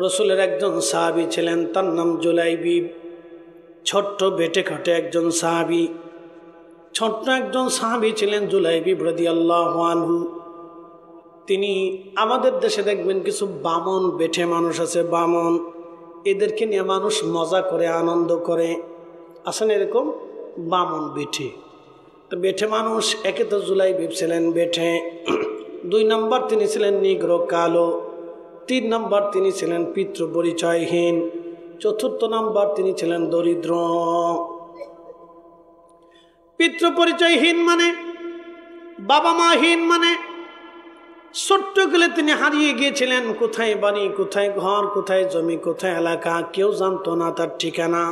রসুলের একজন সাহাবী ছিলেন, তার নাম জুলাইবিব। ছোট্ট বেটে খাটে একজন সাহাবী, ছোট্ট একজন সাহাবী ছিলেন জুলাইবিব রাদিয়াল্লাহু আনহু। তিনি আমাদের দেশে দেখবেন কিছু বামন বেঠে মানুষ আছে, বামন, এদেরকে নিয়ে মানুষ মজা করে আনন্দ করে, আসেন এরকম বামন বেঠে। তো বেঠে মানুষ, একে তো জুলাইবিব ছিলেন বেঠে, 2 নম্বর তিনি ছিলেন নিগ্র কালো, 3 নম্বর তিনি ছিলেন পিতৃ পরিচয়হীন, 4র্থ নম্বর তিনি ছিলেন দরিদ্র। পিতৃ পরিচয়হীন মানে বাবা মাহীন, মানে ছোট্ট গেলে তিনি হারিয়ে গিয়েছিলেন। কোথায় বাড়ি, কোথায় ঘর, কোথায় জমি, কোথায় এলাকা, কেউ জানতো না তার ঠিকানা।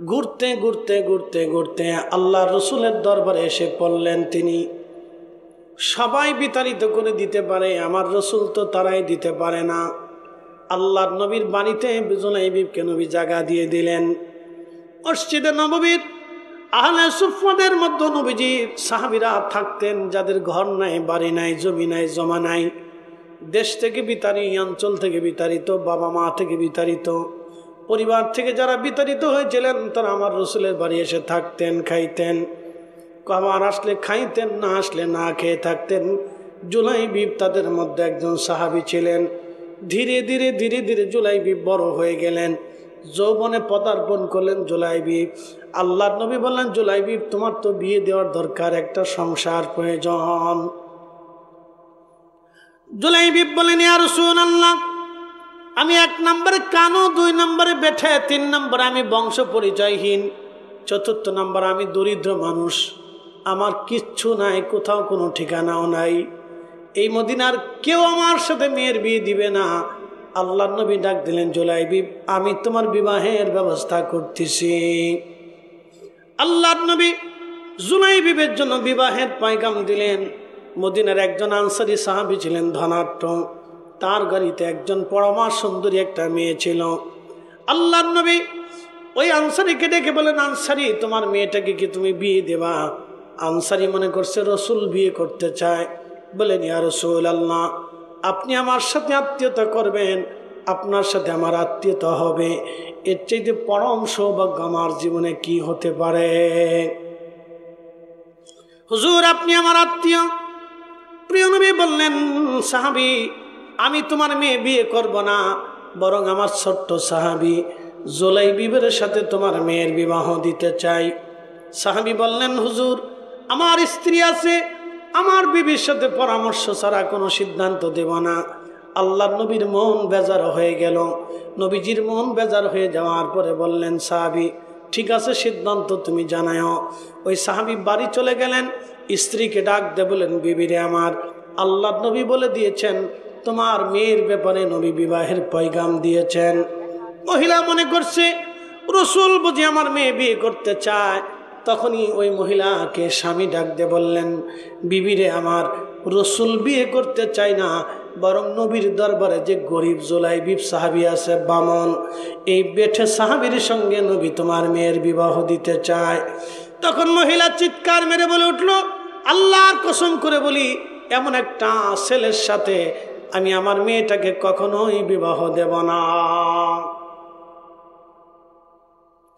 ঘুরতে ঘুরতে ঘুরতে ঘুরতে আল্লাহ রসুলের দরবারে এসে পড়লেন তিনি। সবাই বিতাড়িত করে দিতে পারে, আমার রসুল তো তারাই দিতে পারে না। আল্লাহর নবীর বাড়িতে জুলাইবিবকে নবী জায়গা দিয়ে দিলেন। মসজিদে নববীর আহলে সুফফাদের মধ্যে নবীজির সাহাবীরা থাকতেন, যাদের ঘর নাই, বাড়ি নাই, জমি নাই, জমা নাই, দেশ থেকে বিতাড়িত, অঞ্চল থেকে বিতাড়িত, বাবা মা থেকে বিতাড়িত, পরিবার থেকে যারা বিতাড়িত হয়েছিলেন তারা আমার রসুলের বাড়ি এসে থাকতেন, খাইতেন। আমার আসলে খাইতেন, না আসলে না খেয়ে থাকতেন। জুলাইবিব তাদের মধ্যে একজন সাহাবী ছিলেন। ধীরে ধীরে ধীরে ধীরে জুলাইবিব বড় হয়ে গেলেন, যৌবনে পদার্পণ করলেন জুলাইবিব। আল্লাহর নবী বললেন, জুলাইবিব তোমার তো বিয়ে দেওয়ার দরকার, একটা সংসার প্রয়োজন। জুলাইবিব বলেন, ইয়া রাসূলুল্লাহ, আমি 1 নম্বরে কানো, 2 নম্বরে বেঠে, 3 নম্বরে আমি বংশ পরিচয়হীন, 4র্থ নম্বরে আমি দরিদ্র মানুষ, আমার কিচ্ছু নাই, কোথাও কোনো ঠিকানাও নাই। এই মদিনার কেউ আমার সাথে মেয়ের বিয়ে দিবে না। আল্লাহর নবী ডাক দিলেন, জুলাইবিব আমি তোমার বিবাহের ব্যবস্থা করতেছি। আল্লাহর নবী জুলাইবিবের জন্য বিবাহের পয়গাম দিলেন। মদিনার একজন আনসারী সাহাবী ছিলেন ধনাঢ্য, তার গাড়িতে একজন পরমা সুন্দরী একটা মেয়ে ছিল। আল্লাহর নবী ওই আনসারীকে ডেকে বলেন, আনসারী তোমার মেয়েটাকে কি তুমি বিয়ে দেবা? আনসারী মনে করছে রসুল বিয়ে করতে চায়। বলেন, ইয়া রাসূলুল্লাহ, আপনি আমার সাথে আত্মীয়তা করবেন, আপনার সাথে আমার আত্মীয়তা হবে, এর চাইতে পরম সৌভাগ্য আমার জীবনে কি হতে পারে? হুজুর আপনি আমার আত্মীয়। প্রিয় নবী বললেন, সাহাবী আমি তোমার মেয়ে বিয়ে করব না, বরং আমার ছোট্ট সাহাবী জুলাইবিবের সাথে তোমার মেয়ের বিবাহ দিতে চাই। সাহাবী বললেন, হুজুর আমার স্ত্রী আছে, আমার বিবির সাথে পরামর্শ ছাড়া কোনো সিদ্ধান্ত দেব না। আল্লাহর নবীর মন বেজার হয়ে গেল। নবীজির মন বেজার হয়ে যাওয়ার পরে বললেন, সাহাবী ঠিক আছে, সিদ্ধান্ত তুমি জানাও। ওই সাহাবী বাড়ি চলে গেলেন, স্ত্রীকে ডাক দিয়ে বলেন, বিবিরে আমার, আল্লাহর নবী বলে দিয়েছেন তোমার মেয়ের ব্যাপারে নবী বিবাহের পয়গাম দিয়েছেন। মহিলা মনে করছে রসুল বুঝি আমার মেয়ে বিয়ে করতে চায়। তখনই ওই মহিলাকে স্বামী ডাক দিয়ে বললেন, বিবিরে আমার, রসুল বিয়ে করতে চায় না, বরং নবীর দরবারে যে গরিব জুলাইবিব সাহাবী আছে বামন, এই বেঠে সাহাবীর সঙ্গে নবী তোমার মেয়ের বিবাহ দিতে চায়। তখন মহিলা চিৎকার মেরে বলে উঠল, আল্লাহর কসম করে বলি, এমন একটা ছেলের সাথে আমি আমার মেয়েটাকে কখনোই বিবাহ দেব না।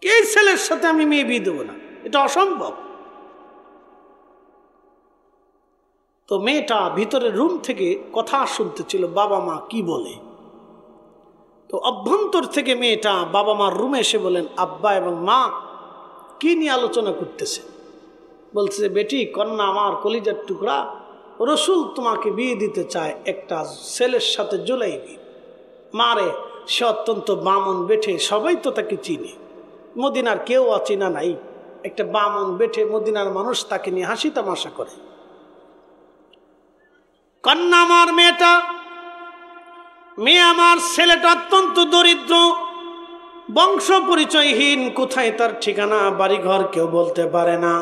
এই ছেলের সাথে আমি মেয়ে বিয়ে দেব না, এটা অসম্ভব। তো মেয়েটা ভিতরের রুম থেকে কথা শুনতেছিল, বাবা মা কি বলে। তো অভ্যন্তর থেকে মেয়েটা বাবা মার রুমে এসে বলেন, আব্বা এবং মা কি নিয়ে আলোচনা করতেছে? বলছে, বেটি কন্যা আমার কলিজার টুকরা, রসুল তোমাকে বিয়ে দিতে চায় একটা ছেলের সাথে জুলাইবিব। মারে সে অত্যন্ত বামন বেঠে, সবাই তো তাকে চিনে, মদিনার কেউ অচেনা নাই, একটা বামন বেঠে, মদিনার মানুষ তাকে নিয়ে হাসি তামাশা করে। কন্যা আমার মেয়েটা, মেয়ে আমার ছেলেটা অত্যন্ত দরিদ্র, বংশ পরিচয়হীন, কোথায় তার ঠিকানা বাড়িঘর কেউ বলতে পারে না,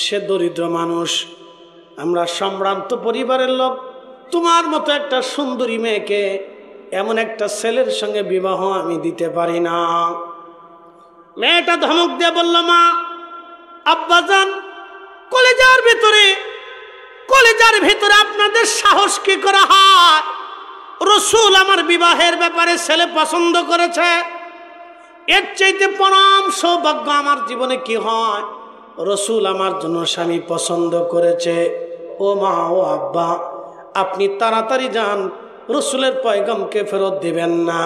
সে দরিদ্র মানুষ। আমরা সম্ভ্রান্ত পরিবারের লোক, তোমার মতো একটা সুন্দরী মেয়েকে এমন একটা ছেলের সঙ্গে বিবাহ আমি দিতে পারি না। মেয়েটা ধমক দিয়ে বলল, মা আব্বাজান, কলেজার ভেতরে আপনাদের সাহস কি করা হয়? রসুল আমার বিবাহের ব্যাপারে ছেলে পছন্দ করেছে, এর চাইতে পরম সৌভাগ্য আমার জীবনে কি হয়? রসুল আমার জন্য স্বামী পছন্দ করেছে। ও মা, ও আব্বা, আপনি তাড়াতাড়ি যান, রসুলের পয়গামকে ফেরত দিবেন না।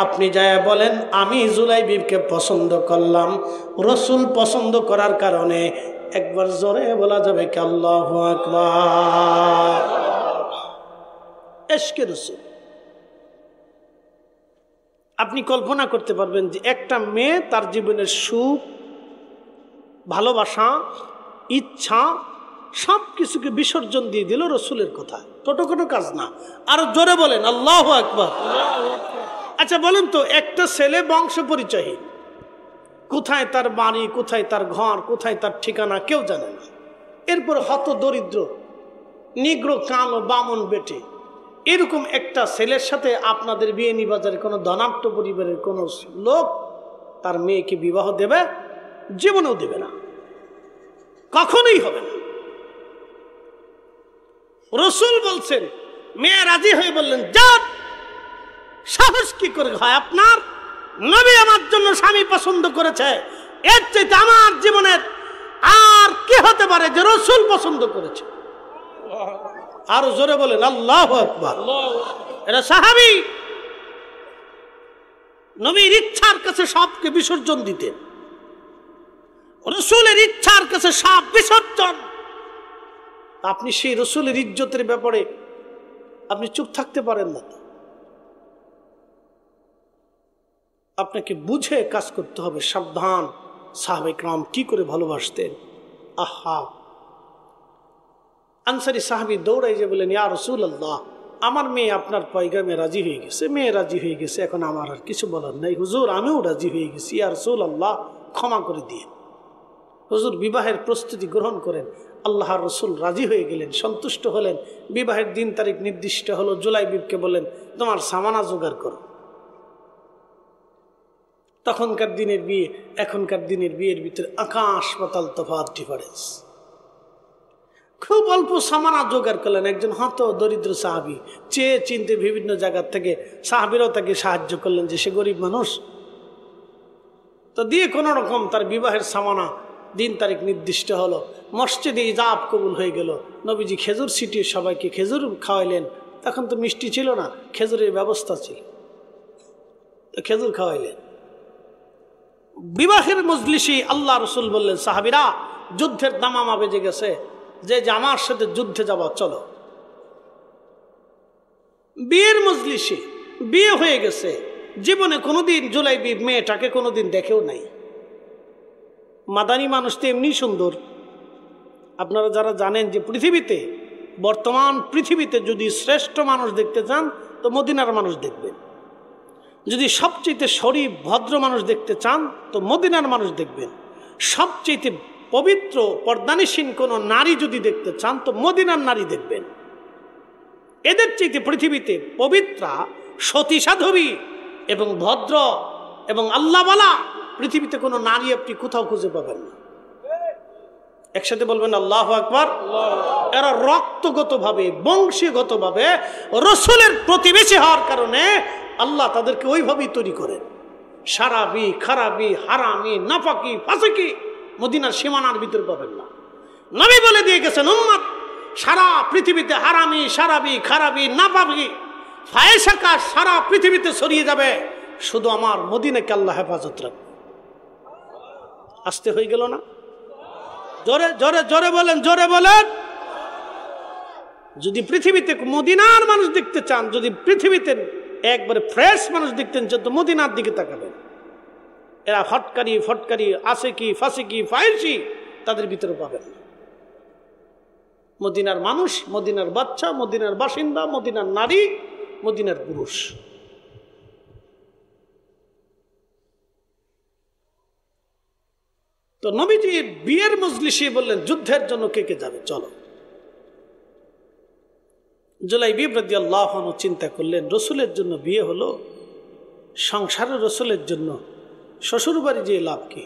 আপনি যায় বলেন আমি জুলাইবিবকে পছন্দ করলাম। রসুল পছন্দ করার কারণে একবার জোরে বলা যাবে কি আল্লাহু আকবার। ইশকে রসুল। আপনি কল্পনা করতে পারবেন যে একটা মেয়ে তার জীবনের সুখ, ভালোবাসা, ইচ্ছা সব কিছুকে বিসর্জন দিয়ে দিল রসুলের কথা। ছোট কোনো কাজ না। আরো জোরে বলেন আল্লাহু আকবার। আচ্ছা বলেন তো, একটা ছেলে বংশ পরিচয়হীন, কোথায় তার বাড়ি, কোথায় তার ঘর, কোথায় তার ঠিকানা কেউ জানে না, এরপর হত দরিদ্র, নিগ্রো, কালো, বামন বেটে, এরকম একটা ছেলের সাথে আপনাদের বিয়েনি বাজারে কোনো ধনাঢ্য পরিবারের কোনো লোক তার মেয়েকে বিবাহ দেবে? জীবনেও দেবে না, কখনোই হবে না। রসুল বলছেন, মেয়ে রাজি হয়ে বললেন যান। সাহস কি করে হয় আপনার? নবী আমার জন্য স্বামী পছন্দ করেছে, এর চাইতে আমার জীবনের আর কি হতে পারে যে রসুল পছন্দ করেছে? আরো জোরে বলেন আল্লাহু আকবার। এটা সাহাবী, নবীর ইচ্ছার কাছে সবকে বিসর্জন দিতেন, রসুলের ইচ্ছার কাছে সব বিসর্জন। আপনি সেই রসুলের ইজ্জতের ব্যাপারে আপনি চুপ থাকতে পারেন না। আপনাকে বুঝে কাজ করতে হবে। সাবধান, সাহাবে کرام কি করে ভালোবাসতেন। আহা, আনসারী সাহাবী দৌড়াই যে বলেন, ইয়া রাসূলুল্লাহ, আমার মেয়ে আপনার পয়গামে রাজি হয়ে গেছে, মেয়ে রাজি হয়ে গেছে, এখন আমার আর কিছু বলার নাই। হুজুর, আমিও রাজি হয়ে গেছি, ইয়া রাসূলুল্লাহ ক্ষমা করে দিয়ে। হুজুর বিবাহের প্রস্তুতি গ্রহণ করেন। আল্লাহর রসুল রাজি হয়ে গেলেন, সন্তুষ্ট হলেন। বিবাহের দিন তারিখ নির্দিষ্ট হলো। জুলাইবিবকে বলেন তোমার সামানা জোগাড় করো। তখনকার দিনের বিয়ে এখনকার দিনের বিয়ের ভিতরে আকাশ পাতাল তফাৎ, ডিফারেন্স। খুব অল্প সামানা জোগাড় করলেন। একজন হত দরিদ্র সাহাবী চেয়ে চিনতে বিভিন্ন জায়গার থেকে সাহাবীরাও তাকে সাহায্য করলেন যে সে গরিব মানুষ, তো দিয়ে কোনো রকম তার বিবাহের সামানা দিন তারিখ নির্দিষ্ট হলো। মসজিদে ইজাব কবুল হয়ে গেল। নবীজি খেজুর ছিটিয়ে সবাইকে খেজুর খাওয়াইলেন। তখন তো মিষ্টি ছিল না, খেজুরের ব্যবস্থা ছিল, তো খেজুর খাওয়াইলেন। বিবাহের মজলিসে আল্লাহ রসুল বললেন, সাহাবীরা যুদ্ধের দামামা বেজে গেছে, যে আমার সাথে যুদ্ধে যাবা চলো। বিয়ের মজলিসে বিয়ে হয়ে গেছে, জীবনে কোনোদিন জুলাইবিব মেয়েটাকে কোনোদিন দেখেও নাই। মাদানী মানুষ তো এমনি সুন্দর। আপনারা যারা জানেন যে পৃথিবীতে, বর্তমান পৃথিবীতে যদি শ্রেষ্ঠ মানুষ দেখতে চান তো মদিনার মানুষ দেখবেন, যদি সবচেয়ে শরীফ ভদ্র মানুষ দেখতে চান তো মদিনার মানুষ দেখবেন, সবচেয়ে পবিত্র পর্দানিসীন কোনো নারী যদি দেখতে চান তো মদিনার নারী দেখবেন। এদের চাইতে পৃথিবীতে পবিত্রা, সতী সাধবী এবং ভদ্র এবং আল্লাহওয়ালা পৃথিবীতে কোনো নারী আপনি কোথাও খুঁজে পাবেন না। একসাথে বলবেন আল্লাহু আকবার। এরা রক্তগতভাবে, বংশীয়গতভাবে রসুলের প্রতিবেশী হওয়ার কারণে আল্লাহ তাদেরকে ওইভাবেই তৈরি করেন। সারাবি, খারাবি, হারামি, নাফাকি, ফাসিকি মদিনার সীমানার ভিতরে পাবেন না। নবী বলে দিয়ে গেছেন, উম্মত সারা পৃথিবীতে হারামি, সারাবি, খারাবি, নাফাকি, ফায়েসাকা সারা পৃথিবীতে ছড়িয়ে যাবে, শুধু আমার মদিনাকে আল্লাহ হেফাজত রাখবে। আসতে হয়ে গেল না? জোরে জোরে জোরে বলেন, জোরে বলেন। যদি পৃথিবীতে মদিনার মানুষ দেখতে চান, যদি পৃথিবীতে একবারে ফ্রেশ মানুষ দেখতেন চান তো মদিনার দিকে তাকাবেন। এরা ফটকারি ফটকারি, আসেকি, ফাসিকি, ফাইসি তাদের ভিতরে পাবেন না। মদিনার মানুষ, মদিনার বাচ্চা, মদিনার বাসিন্দা, মদিনার নারী, মদিনার পুরুষ। তো নবীজি বিয়ের মজলিসে বললেন, যুদ্ধের জন্য কে কে যাবে চলো। জুলাইবিব রাদিয়াল্লাহু আনহু চিন্তা করলেন, রসুলের জন্য বিয়ে হলো, সংসারের রসুলের জন্য শ্বশুর বাড়ি যেয়ে লাভ কি?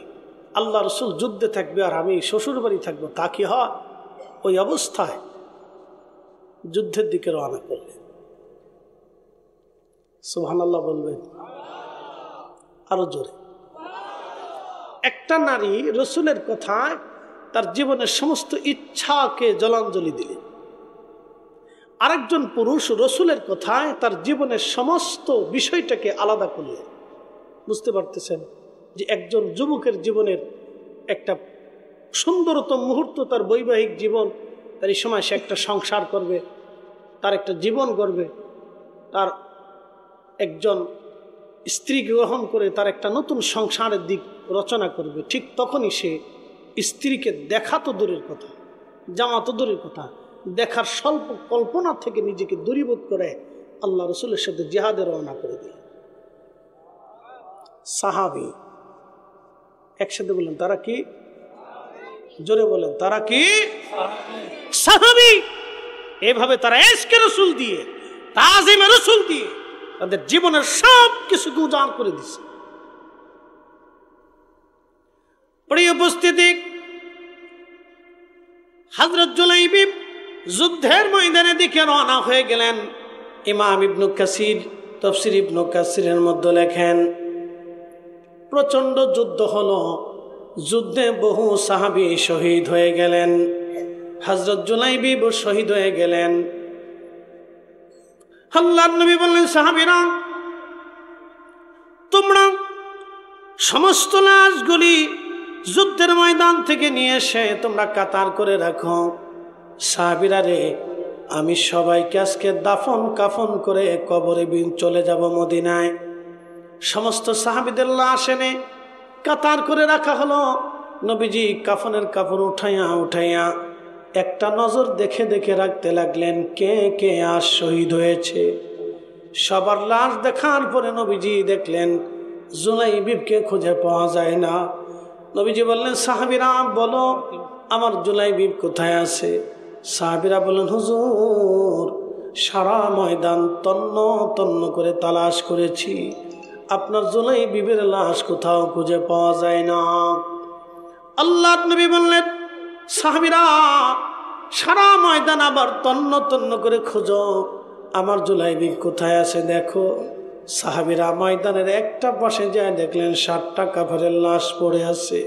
আল্লাহ রসুল যুদ্ধে থাকবে আর আমি শ্বশুর বাড়ি থাকবো, তা কি হয়? ওই অবস্থায় যুদ্ধের দিকে রওনা করলেন। সুবহানাল্লাহ বলবেন আরো জোরে। একটা নারী রসুলের কথায় তার জীবনের সমস্ত ইচ্ছাকে জলাঞ্জলি দিলেন, আরেকজন পুরুষ রসুলের কথায় তার জীবনের সমস্ত বিষয়টাকে আলাদা করলেন। বুঝতে পারতেছেন যে একজন যুবকের জীবনের একটা সুন্দরতম মুহূর্ত, তার বৈবাহিক জীবন, তার এই সময় সে একটা সংসার করবে, তার একটা জীবন গড়বে, তার একজন স্ত্রী গ্রহণ করে তার একটা নতুন সংসারের দিক রচনা করবে। ঠিক তখনই সে স্ত্রীকে দেখা তো দূরের কথা, জামা তো দূরের কথা, দেখার স্বল্প কল্পনা থেকে নিজেকে দূরীভূত করে আল্লাহ রসুলের সাথে জিহাদে রওনা করে দিল। সাহাবী একসাথে বললেন তারা কি? জোরে বলেন তারা কি? সাহাবী। এভাবে তারা ইশকে রাসূল দিয়ে, তাজিমে রাসূল দিয়ে তাদের জীবনের সব কিছুকে উজাড় করে দিছে। প্রিয় উপস্থিতি, হযরত জুলাইবি যুদ্ধের ময়দানের দিকে রওনা হয়ে গেলেন। ইমাম ইবনে কাসির তাফসীর ইবনে কাসিরের মধ্যে লেখেন, প্রচন্ড যুদ্ধ হলো, যুদ্ধে বহু সাহাবী শহীদ হয়ে গেলেন। হযরত জুলাইবি শহীদ হয়ে গেলেন। আল্লাহর নবী বললেন, সাহাবীরা তোমরা সমস্ত লাশগুলি যুদ্ধের ময়দান থেকে নিয়ে এসে তোমরা কাতার করে রাখো। সাহাবীরা রে, আমি সবাইকে আজকে দাফন কাফন করে কবরে চলে যাব মদিনায়। সমস্ত সাহাবীদের লাশ এনে কাতার করে রাখা হলো। নবীজি কাফনের কাপড় উঠাইয়া উঠাইয়া একটা নজর দেখে দেখে রাখতে লাগলেন, কে কে আজ শহীদ হয়েছে। সবার লাশ দেখার পরে নবীজি দেখলেন জুলাইবিবকে খুঁজে পাওয়া যায় না। নবীজি বললেন, সাহাবীরা বলো আমার জুলাইবিব কোথায় আছে? সাহাবীরা বললেন, হুজুর সারা ময়দান তন্ন তন্ন করে তালাশ করেছি, আপনার জুলাইবিবের লাশ কোথাও খুঁজে পাওয়া যায় না। আল্লাহর নবী বললেন, সাহাবীরা সারা ময়দান আবার তন্ন তন্ন করে খোঁজো, আমার জুলাইবিব কোথায় আছে দেখো। সাহাবীরা ময়দানের একটা পাশে যায় দেখলেন 60টা কাফেরের লাশ পড়ে আছে।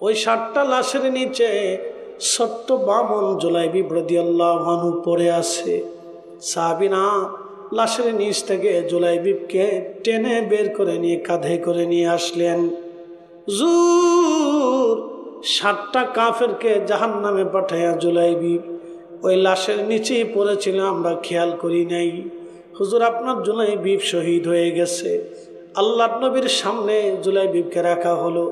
ওই 60টা লাশের নিচে ছোট্ট বামন জুলাইবিব রাদিয়াল্লাহু আনহু পড়ে আছে। সাহাবীরা লাশের নিচ থেকে জুলাইবিবকে টেনে বের করে নিয়ে কাঁধে করে নিয়ে আসলেন। 60টা কাফেরকে জাহান্নামে পাঠাইয়া জুলাইবিব ওই লাশের নিচেই পড়েছিল, আমরা খেয়াল করি নাই। হুজুর আপনার জুলাইবিব শহীদ হয়ে গেছে। আল্লাহর নবীর সামনে জুলাইবিবকে রাখা হলো।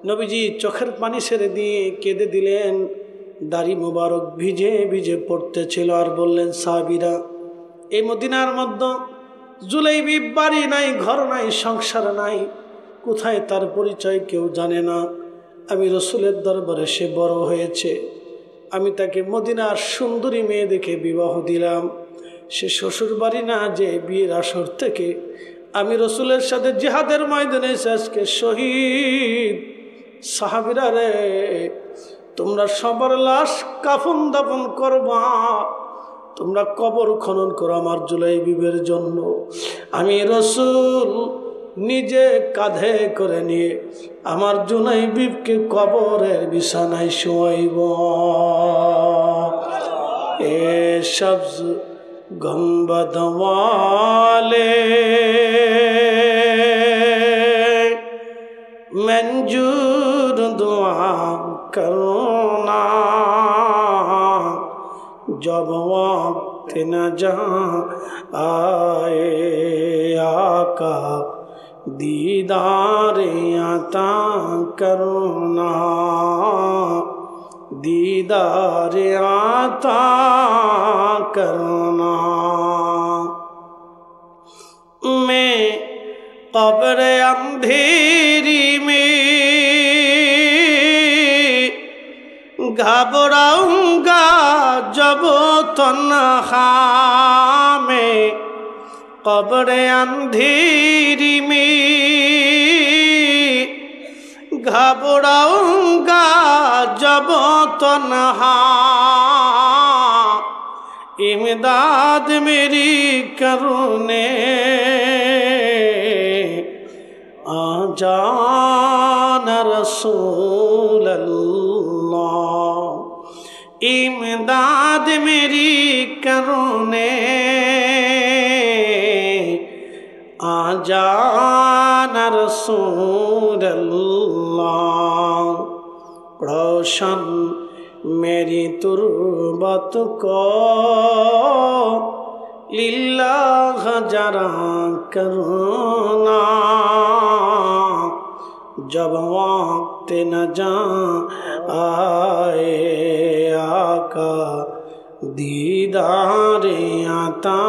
নবীজি চোখের পানি ছেড়ে দিয়ে কেঁদে দিলেন, দাড়ি মোবারক ভিজে ভিজে পড়তেছিল। আর বললেন, সাহাবীরা এই মদিনার মধ্যে জুলাইবিব বাড়ি নাই, ঘর নাই, সংসার নাই, কোথায় তার পরিচয় কেউ জানে না। আমি রসুলের দরবারে সে বড় হয়েছে, আমি তাকে মদিনার সুন্দরী মেয়ে দেখে বিবাহ দিলাম। সে শ্বশুর বাড়ি না যে বিয়ের আসর থেকে আমি রসুলের সাথে জিহাদের ময়দানে আজকে শহীদ। সাহাবীরা রে, তোমরা সবার লাশ কাফন দাফন করবা, তোমরা কবর খনন করো আমার জুলাইবিবের জন্য। আমি রসুল নিজে কাঁধে করে নিয়ে আমার জুলাইবিবকে কবরের বিছানায় শোয়াইব। এ সবজ গম্বদ ওয়ালে मंजूर दुआ करना, जब वक्त न जहाँ आए आका दीदार आता करना, दीदार आता करना। मैं कब्र अंधेरी में घबराऊंगा जब तन्हा में, कब्र अंधेरी में घबराऊंगा जब तन्हा, इमदाद मेरी करने आ जाना रसूल अल्लाह, इमदाद मेरी करने आ जाना रसूल अल्लाह। रोशन मेरी तुरबत को लिल्लाह जरा करना, जब वक्त न जा आए आका दीदार आता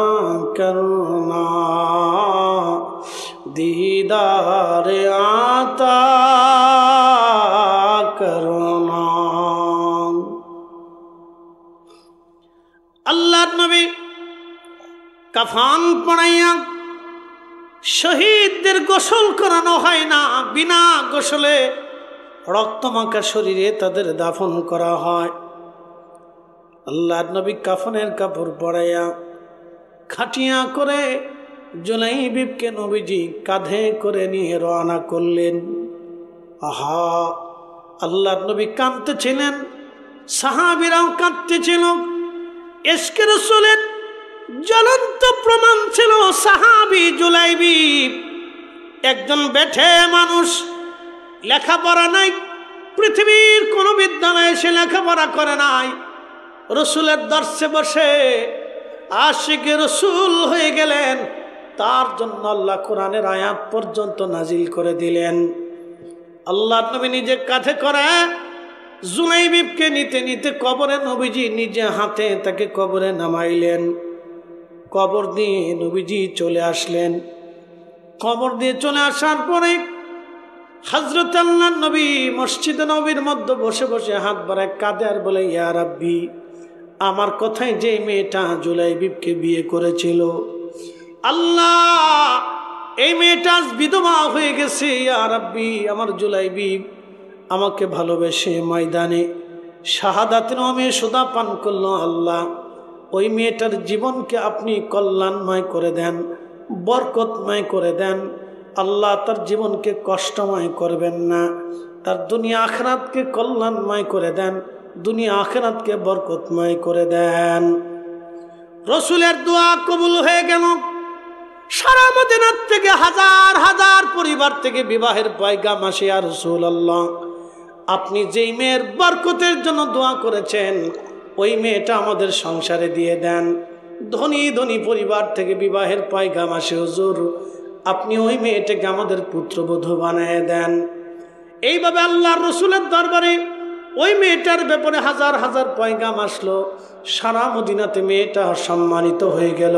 करना, दीदार आता करना। আল্লাহর নবী কাফন পরাইয়া শহীদদের গোসল করানো হয় না, বিনা গোসলে রক্তমাখা শরীরে তাদের দাফন করা হয়। আল্লাহর নবী কাফনের কাপড় পরাইয়া খাটিয়া করে জুলাইবিবকে নবীজি কাঁধে করে নিয়ে রওনা করলেন। আহা, আল্লাহর নবী কাঁদতেছিলেন, সাহাবীরাও কাঁদতেছিল। ইশকে রাসূলের জ্বলন্ত প্রমাণ ছিল সাহাবী জুলাইবিব। একজন বেঠে মানুষ, লেখাপড়া নাই, পৃথিবীর কোনো বিদ্যালয়ে সে লেখাপড়া করে নাই, রসুলের দর্শে বসে আশিকে রসুল হয়ে গেলেন। তার জন্য আল্লাহ কোরআনের আয়াত পর্যন্ত নাজিল করে দিলেন। আল্লাহর নবী নিজে কাঁধে করে জুলাইবিবকে নিতে নিতে কবরে নবীজি নিজে হাতে তাকে কবরে নামাইলেন। কবর দিয়ে নবীজি চলে আসলেন। কবর দিয়ে চলে আসার পরে হযরত আল্লাহর নবী মসজিদে নবীর মধ্যে বসে বসে হাত বাড়ায় কাঁদে আর বলে, ইয়া রাব্বি, আমার কথায় যে মেয়েটা জুলাইবিবকে বিয়ে করেছিল, আল্লাহ এই মেয়েটা বিধবা হয়ে গেছে। ইয়া রাব্বি, আমার জুলাইবিব আমাকে ভালোবেসে ময়দানে শাহাদাতের নামে সুদা পান করলো। আল্লাহ ওই মেয়েটার জীবনকে আপনি কল্যাণময় করে দেন, বরকতময় করে দেন। আল্লাহ তার জীবনকে কষ্টময় করবেন না, তার দুনিয়া আখিরাতকে কল্যাণময় করে দেন, দুনিয়া আখিরাতকে বরকতময় করে দেন। রসুলের দোয়া কবুল হয়ে গেল। সারা মদিনার থেকে হাজার হাজার পরিবার থেকে বিবাহের পয়গাম আসে, ইয়া রাসূলুল্লাহ, আপনি যেই মেয়ের বরকতের জন্য দোয়া করেছেন ওই মেয়েটা আমাদের সংসারে দিয়ে দেন। ধনী ধনী পরিবার থেকে বিবাহের পয়গাম আসে, হুজুর আপনি ওই মেয়েটাকে আমাদের পুত্রবধূ বানিয়ে দেন। এইভাবে আল্লাহর রসুলের দরবারে ওই মেয়েটার ব্যাপারে হাজার হাজার পয়গাম আসলো। সারা মদিনাতে মেয়েটা সম্মানিত হয়ে গেল।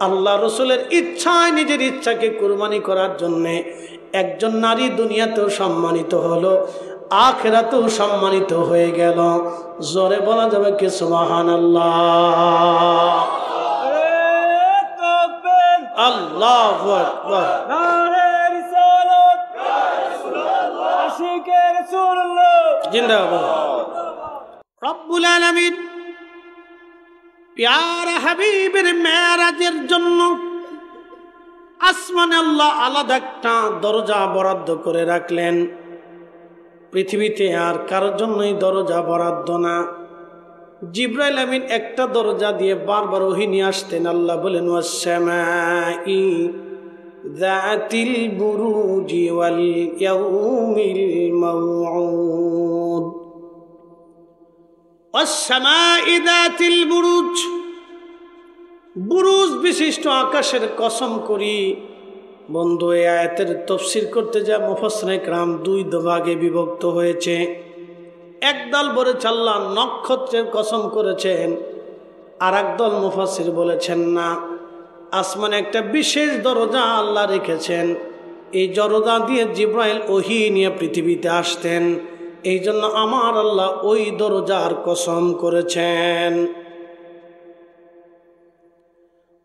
আল্লাহ রসুলের ইচ্ছায় নিজের ইচ্ছাকে কুরবানি করার জন্যে একজন নারী দুনিয়াতেও সম্মানিত হলো, আখিরাতেও সম্মানিত হয়ে গেল। জোরে বলা যাবে কি সুবহানাল্লাহ? আল্লাহু আকবার। জিন্দাবাদ। রব্বুল আলামিন প্যারা হাবিবের মেরাজের জন্য আসমানে আল্লাহ আলাদা একটা দরজা বরাদ্দ করে রাখলেন। পৃথিবীতে আর কারোর জন্যই দরজা বরাদ্দ না। জিবরাইল আমিন একটা দরজা দিয়ে বারবার ওহী নিয়ে আসতেন। আল্লাহ বলেন, ওয়াস-সামাই যাতিল বুরুজি ওয়াল ইয়াউমিল মাউউদ। ওয়াস-সামাই যাতিল বুরুজ, বুরুজ বিশিষ্ট আকাশের কসম করি। বন্ধু, এই আয়াতের তাফসীর করতে যা মুফাসসিরে কেরাম দুই ভাগে বিভক্ত হয়েছে। একদল বলেছে আল্লাহ নক্ষত্রের কসম করেছেন, আর একদল মুফাসসির বলেছেন না, আসমানে একটা বিশেষ দরজা আল্লাহ রেখেছেন। এই দরজা দিয়ে জিবরাইল ওহী নিয়ে পৃথিবীতে আসতেন। এই জন্য আমার আল্লাহ ওই দরজার কসম করেছেন।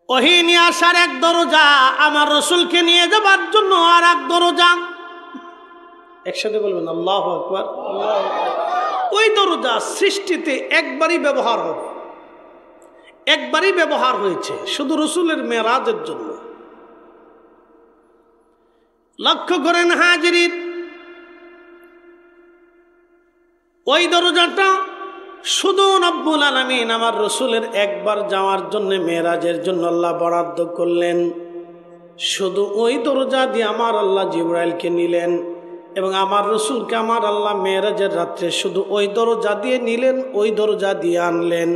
ওহী নিয়ে আসার এক দরজা, আমার রসুলকে নিয়ে যাবার জন্য আর এক দরজা। একসাথে বলবেন আল্লাহু আকবার। ওই দরজা সৃষ্টিতে একবারই ব্যবহার হবে, একবারই ব্যবহার হয়েছে, শুধু রসুলের মেরাজের জন্য। লক্ষ্য করেন হাজিরিন, ওই দরজাটা শুধু রব্বুল আলামিন আমার রসুলের একবার যাওয়ার জন্য, মেরাজের জন্য আল্লাহ বরাদ্দ করলেন। শুধু ওই দরজা দিয়ে আমার আল্লাহ জিবরাইলকে নিলেন এবং আমার রসুলকে আমার আল্লাহ মেরাজের রাত্রে শুধু ওই দরজা দিয়ে নিলেন, ওই দরজা দিয়ে আনলেন।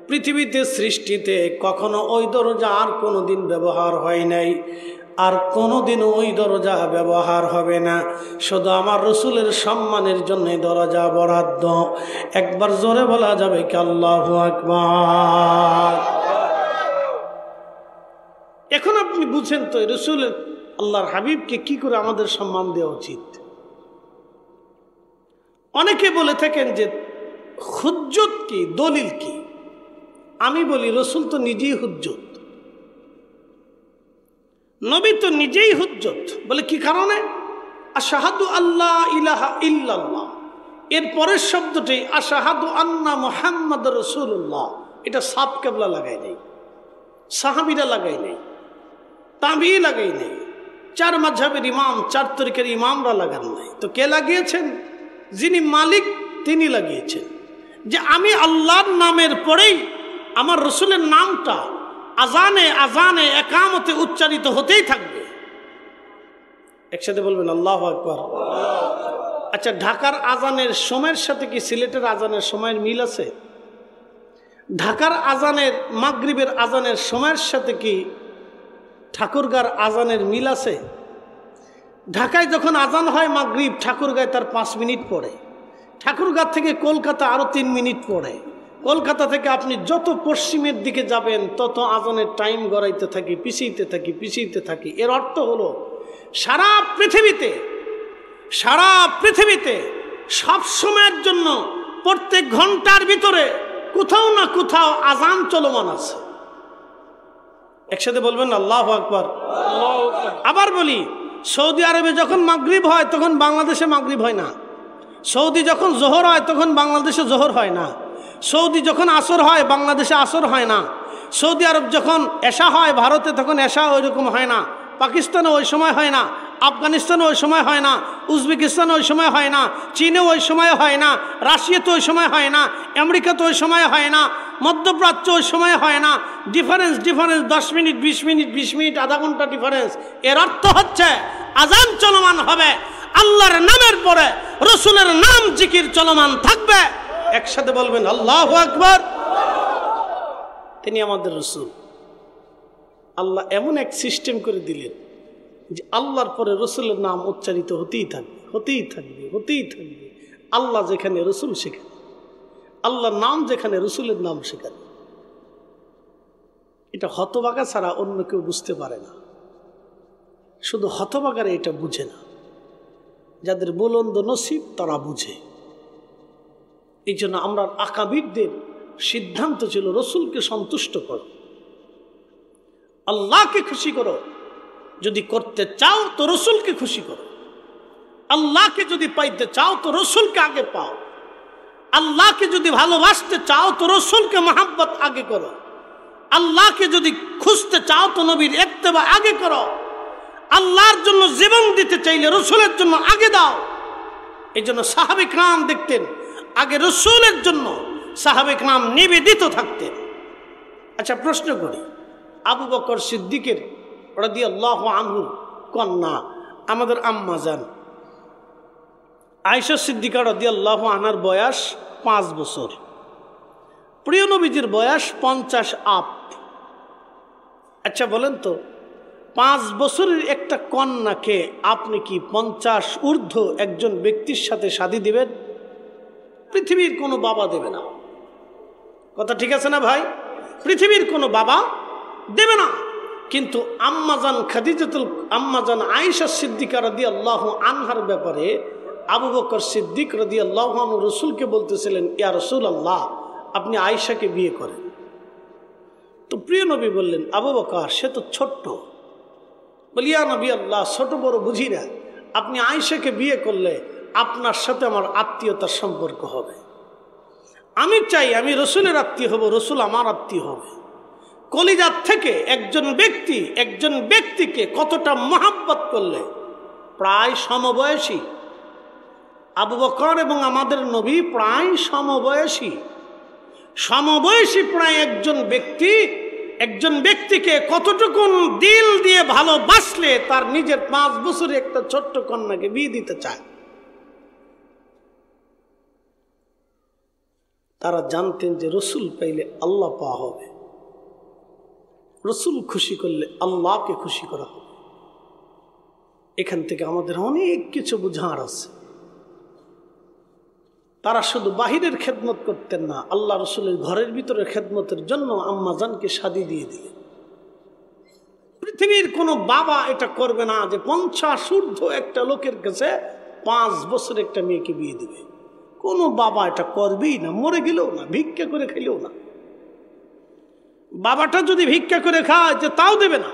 পৃথিবীতে সৃষ্টিতে কখনো ওই দরজা আর কোনোদিন ব্যবহার হয় নাই, আর কোনোদিন ওই দরজা ব্যবহার হবে না। শুধু আমার রসুলের সম্মানের জন্য দরজা বরাদ্দ। একবার জোরে বলা যাবে কি আল্লাহু আকবার। এখন আপনি বুঝেন তো রসুলের, আল্লাহর হাবিবকে কি করে আমাদের সম্মান দেওয়া উচিত। অনেকে বলে থাকেন যে হুজ্জত কি, দলিল কি। আমি বলি রসুল তো নিজেই হুজ্জত, নবী তো নিজেই হুজ্জত। বলে কি কারণে? আশহাদু আল্লাহ ইলাহা ইল্লাল্লাহ, এর পরের শব্দটি আশহাদু আন্না মুহাম্মাদুর রাসূলুল্লাহ। এটা সাব কেবলা লাগাই নেই, সাহাবীরা লাগাই নেই, তাবিঈ লাগাই নেই, চার মাযহাবের ইমাম, চার তরিকার ইমামরা লাগান নাই। তো কে লাগিয়েছেন? যিনি মালিক তিনি লাগিয়েছেন, যে আমি আল্লাহর নামের পরেই আমার রসুলের নামটা আজানে আজানে একামতে উচ্চারিত হতেই থাকবে। একসাথে বলবেন আল্লাহু আকবার। আচ্ছা, ঢাকার আজানের সময়ের সাথে কি সিলেটের আজানের সময়ের মিল আছে? ঢাকার আজানের, মাগরিবের আজানের সময়ের সাথে কি ঠাকুরগাঁর আজানের মিল আছে? ঢাকায় যখন আজান হয় মাগরিব, ঠাকুরগাঁয় তার 5 মিনিট পরে। ঠাকুরগাঁ থেকে কলকাতা আরো 3 মিনিট পরে। কলকাতা থেকে আপনি যত পশ্চিমের দিকে যাবেন তত আজানের টাইম গড়াইতে থাকি, পিছিয়ে থাকি। এর অর্থ হলো সারা পৃথিবীতে সব সময়ের জন্য প্রত্যেক ঘন্টার ভিতরে কোথাও না কোথাও আজান চলমান আছে। একসাথে বলবেন আল্লাহু আকবার। আবার বলি, সৌদি আরবে যখন মাগরিব হয় তখন বাংলাদেশে মাগরিব হয় না। সৌদি যখন জোহর হয় তখন বাংলাদেশে জোহর হয় না। সৌদি যখন আসর হয় বাংলাদেশে আসর হয় না। সৌদি আরব যখন এশা হয় ভারতে তখন এশা ওই রকম হয় না। পাকিস্তানে ওই সময় হয় না, আফগানিস্তানে ওই সময় হয় না, উজবেকিস্তানে ওই সময় হয় না, চীনে ওই সময় হয় না, রাশিয়াতে ওই সময় হয় না, আমেরিকাতে ওই সময় হয় না, মধ্যপ্রাচ্য ওই সময় হয় না। ডিফারেন্স 10 মিনিট, 20 মিনিট, আধা ঘন্টা ডিফারেন্স। এর অর্থ হচ্ছে আজান চলমান হবে, আল্লাহর নামের পরে রসুলের নাম জিকির চলমান থাকবে। একসাথে বলবেন আল্লাহু আকবার। তিনি আমাদের রসুল। আল্লাহ এমন এক সিস্টেম করে দিলেন যে আল্লাহর পরে রসুলের নাম উচ্চারিত হতেই থাকবে। আল্লাহ যেখানে রসুল সেখানে, আল্লাহর নাম যেখানে রসুলের নাম সেখানে। এটা হতভাগা ছাড়া অন্য কেউ বুঝতে পারে না। শুধু হতভাগারা এটা বুঝে না, যাদের বুলন্দ নসিব তারা বুঝে। এই জন্য আমরা আকাবিরদের সিদ্ধান্ত ছিল রসুলকে সন্তুষ্ট করো, আল্লাহকে খুশি করো। যদি করতে চাও তো রসুলকে খুশি করো। আল্লাহকে যদি পাইতে চাও তো রসুলকে আগে পাও। আল্লাহকে যদি ভালোবাসতে চাও তো রসুলকে মহাব্বত আগে করো। আল্লাহকে যদি খুঁজতে চাও তো নবীর ইত্তেবা আগে করো। আল্লাহর জন্য জীবন দিতে চাইলে রসুলের জন্য আগে দাও। এই জন্য সাহাবে কিরাম দেখতেন আগে রসুলের জন্য সাহাবে কিরাম নিবেদিত থাকতেন। আচ্ছা, প্রশ্ন করি, আবু বকর সিদ্দিকের রাদিয়াল্লাহু আনহু কন্যা আমাদের আম্মা জান আয়েশা সিদ্দিকা রাদিয়াল্লাহু আনহার বয়স 5 বছর, প্রিয় নবীজির বয়স 50 আপ। আচ্ছা বলেন তো, 5 বছরের একটা কন্যাকে আপনি কি 50 ঊর্ধ্ব একজন ব্যক্তির সাথে শাদী দিবেন? পৃথিবীর কোনো বাবা দেবে না। কথা ঠিক আছে না ভাই? পৃথিবীর কোনো বাবা দেবে না। কিন্তু আম্মাজান আয়েশা সিদ্দিকা রাদিয়াল্লাহু আনহার ব্যাপারে আবু বকর সিদ্দিক রাদিয়াল্লাহু আনহু রসুলকে বলতেছিলেন, ইয়া রাসূলুল্লাহ, আপনি আয়েশাকে বিয়ে করেন। তো প্রিয় নবী বললেন, আবু বকর সে তো ছোট্ট। বলি, ইয়া নবী আল্লাহ, ছোট বড় বুঝি না, আপনি আয়েশাকে বিয়ে করলে আপনার সাথে আমার আত্মীয়তার সম্পর্ক হবে। আমি চাই আমি রসুলের আত্মীয় হব, রসুল আমার আত্মীয় হবে। কলিজার থেকে একজন ব্যক্তিকে কতটা মহাব্বত করলে, প্রায় সমবয়সী। আবু বকর এবং আমাদের নবী প্রায় সমবয়সী প্রায় একজন ব্যক্তিকে কতটুকুন দিল দিয়ে ভালোবাসলে তার নিজের 5 বছরের একটা ছোট্ট কন্যাকে বিয়ে দিতে চায়। তারা জানতেন যে রসুল পাইলে আল্লাহ পাওয়া হবে, রসুল খুশি করলে আল্লাহকে খুশি করা হবে। এখান থেকে আমাদের অনেক কিছু বুঝার আছে। তারা শুধু বাহিরের খেদমত করতেন না, আল্লাহ রসুলের ঘরের ভিতরের খেদমতের জন্য আম্মাজানকে শাদী দিয়ে দিলেন। পৃথিবীর কোনো বাবা এটা করবে না যে 50 ঊর্ধ্ব একটা লোকের কাছে 5 বছর একটা মেয়েকে বিয়ে দিবে। কোনো বাবা এটা করবেই না, মরে গেলেও না, ভিক্ষা করে খাইলেও না। বাবাটা যদি ভিক্ষা করে খায় যে তাও দেবে না,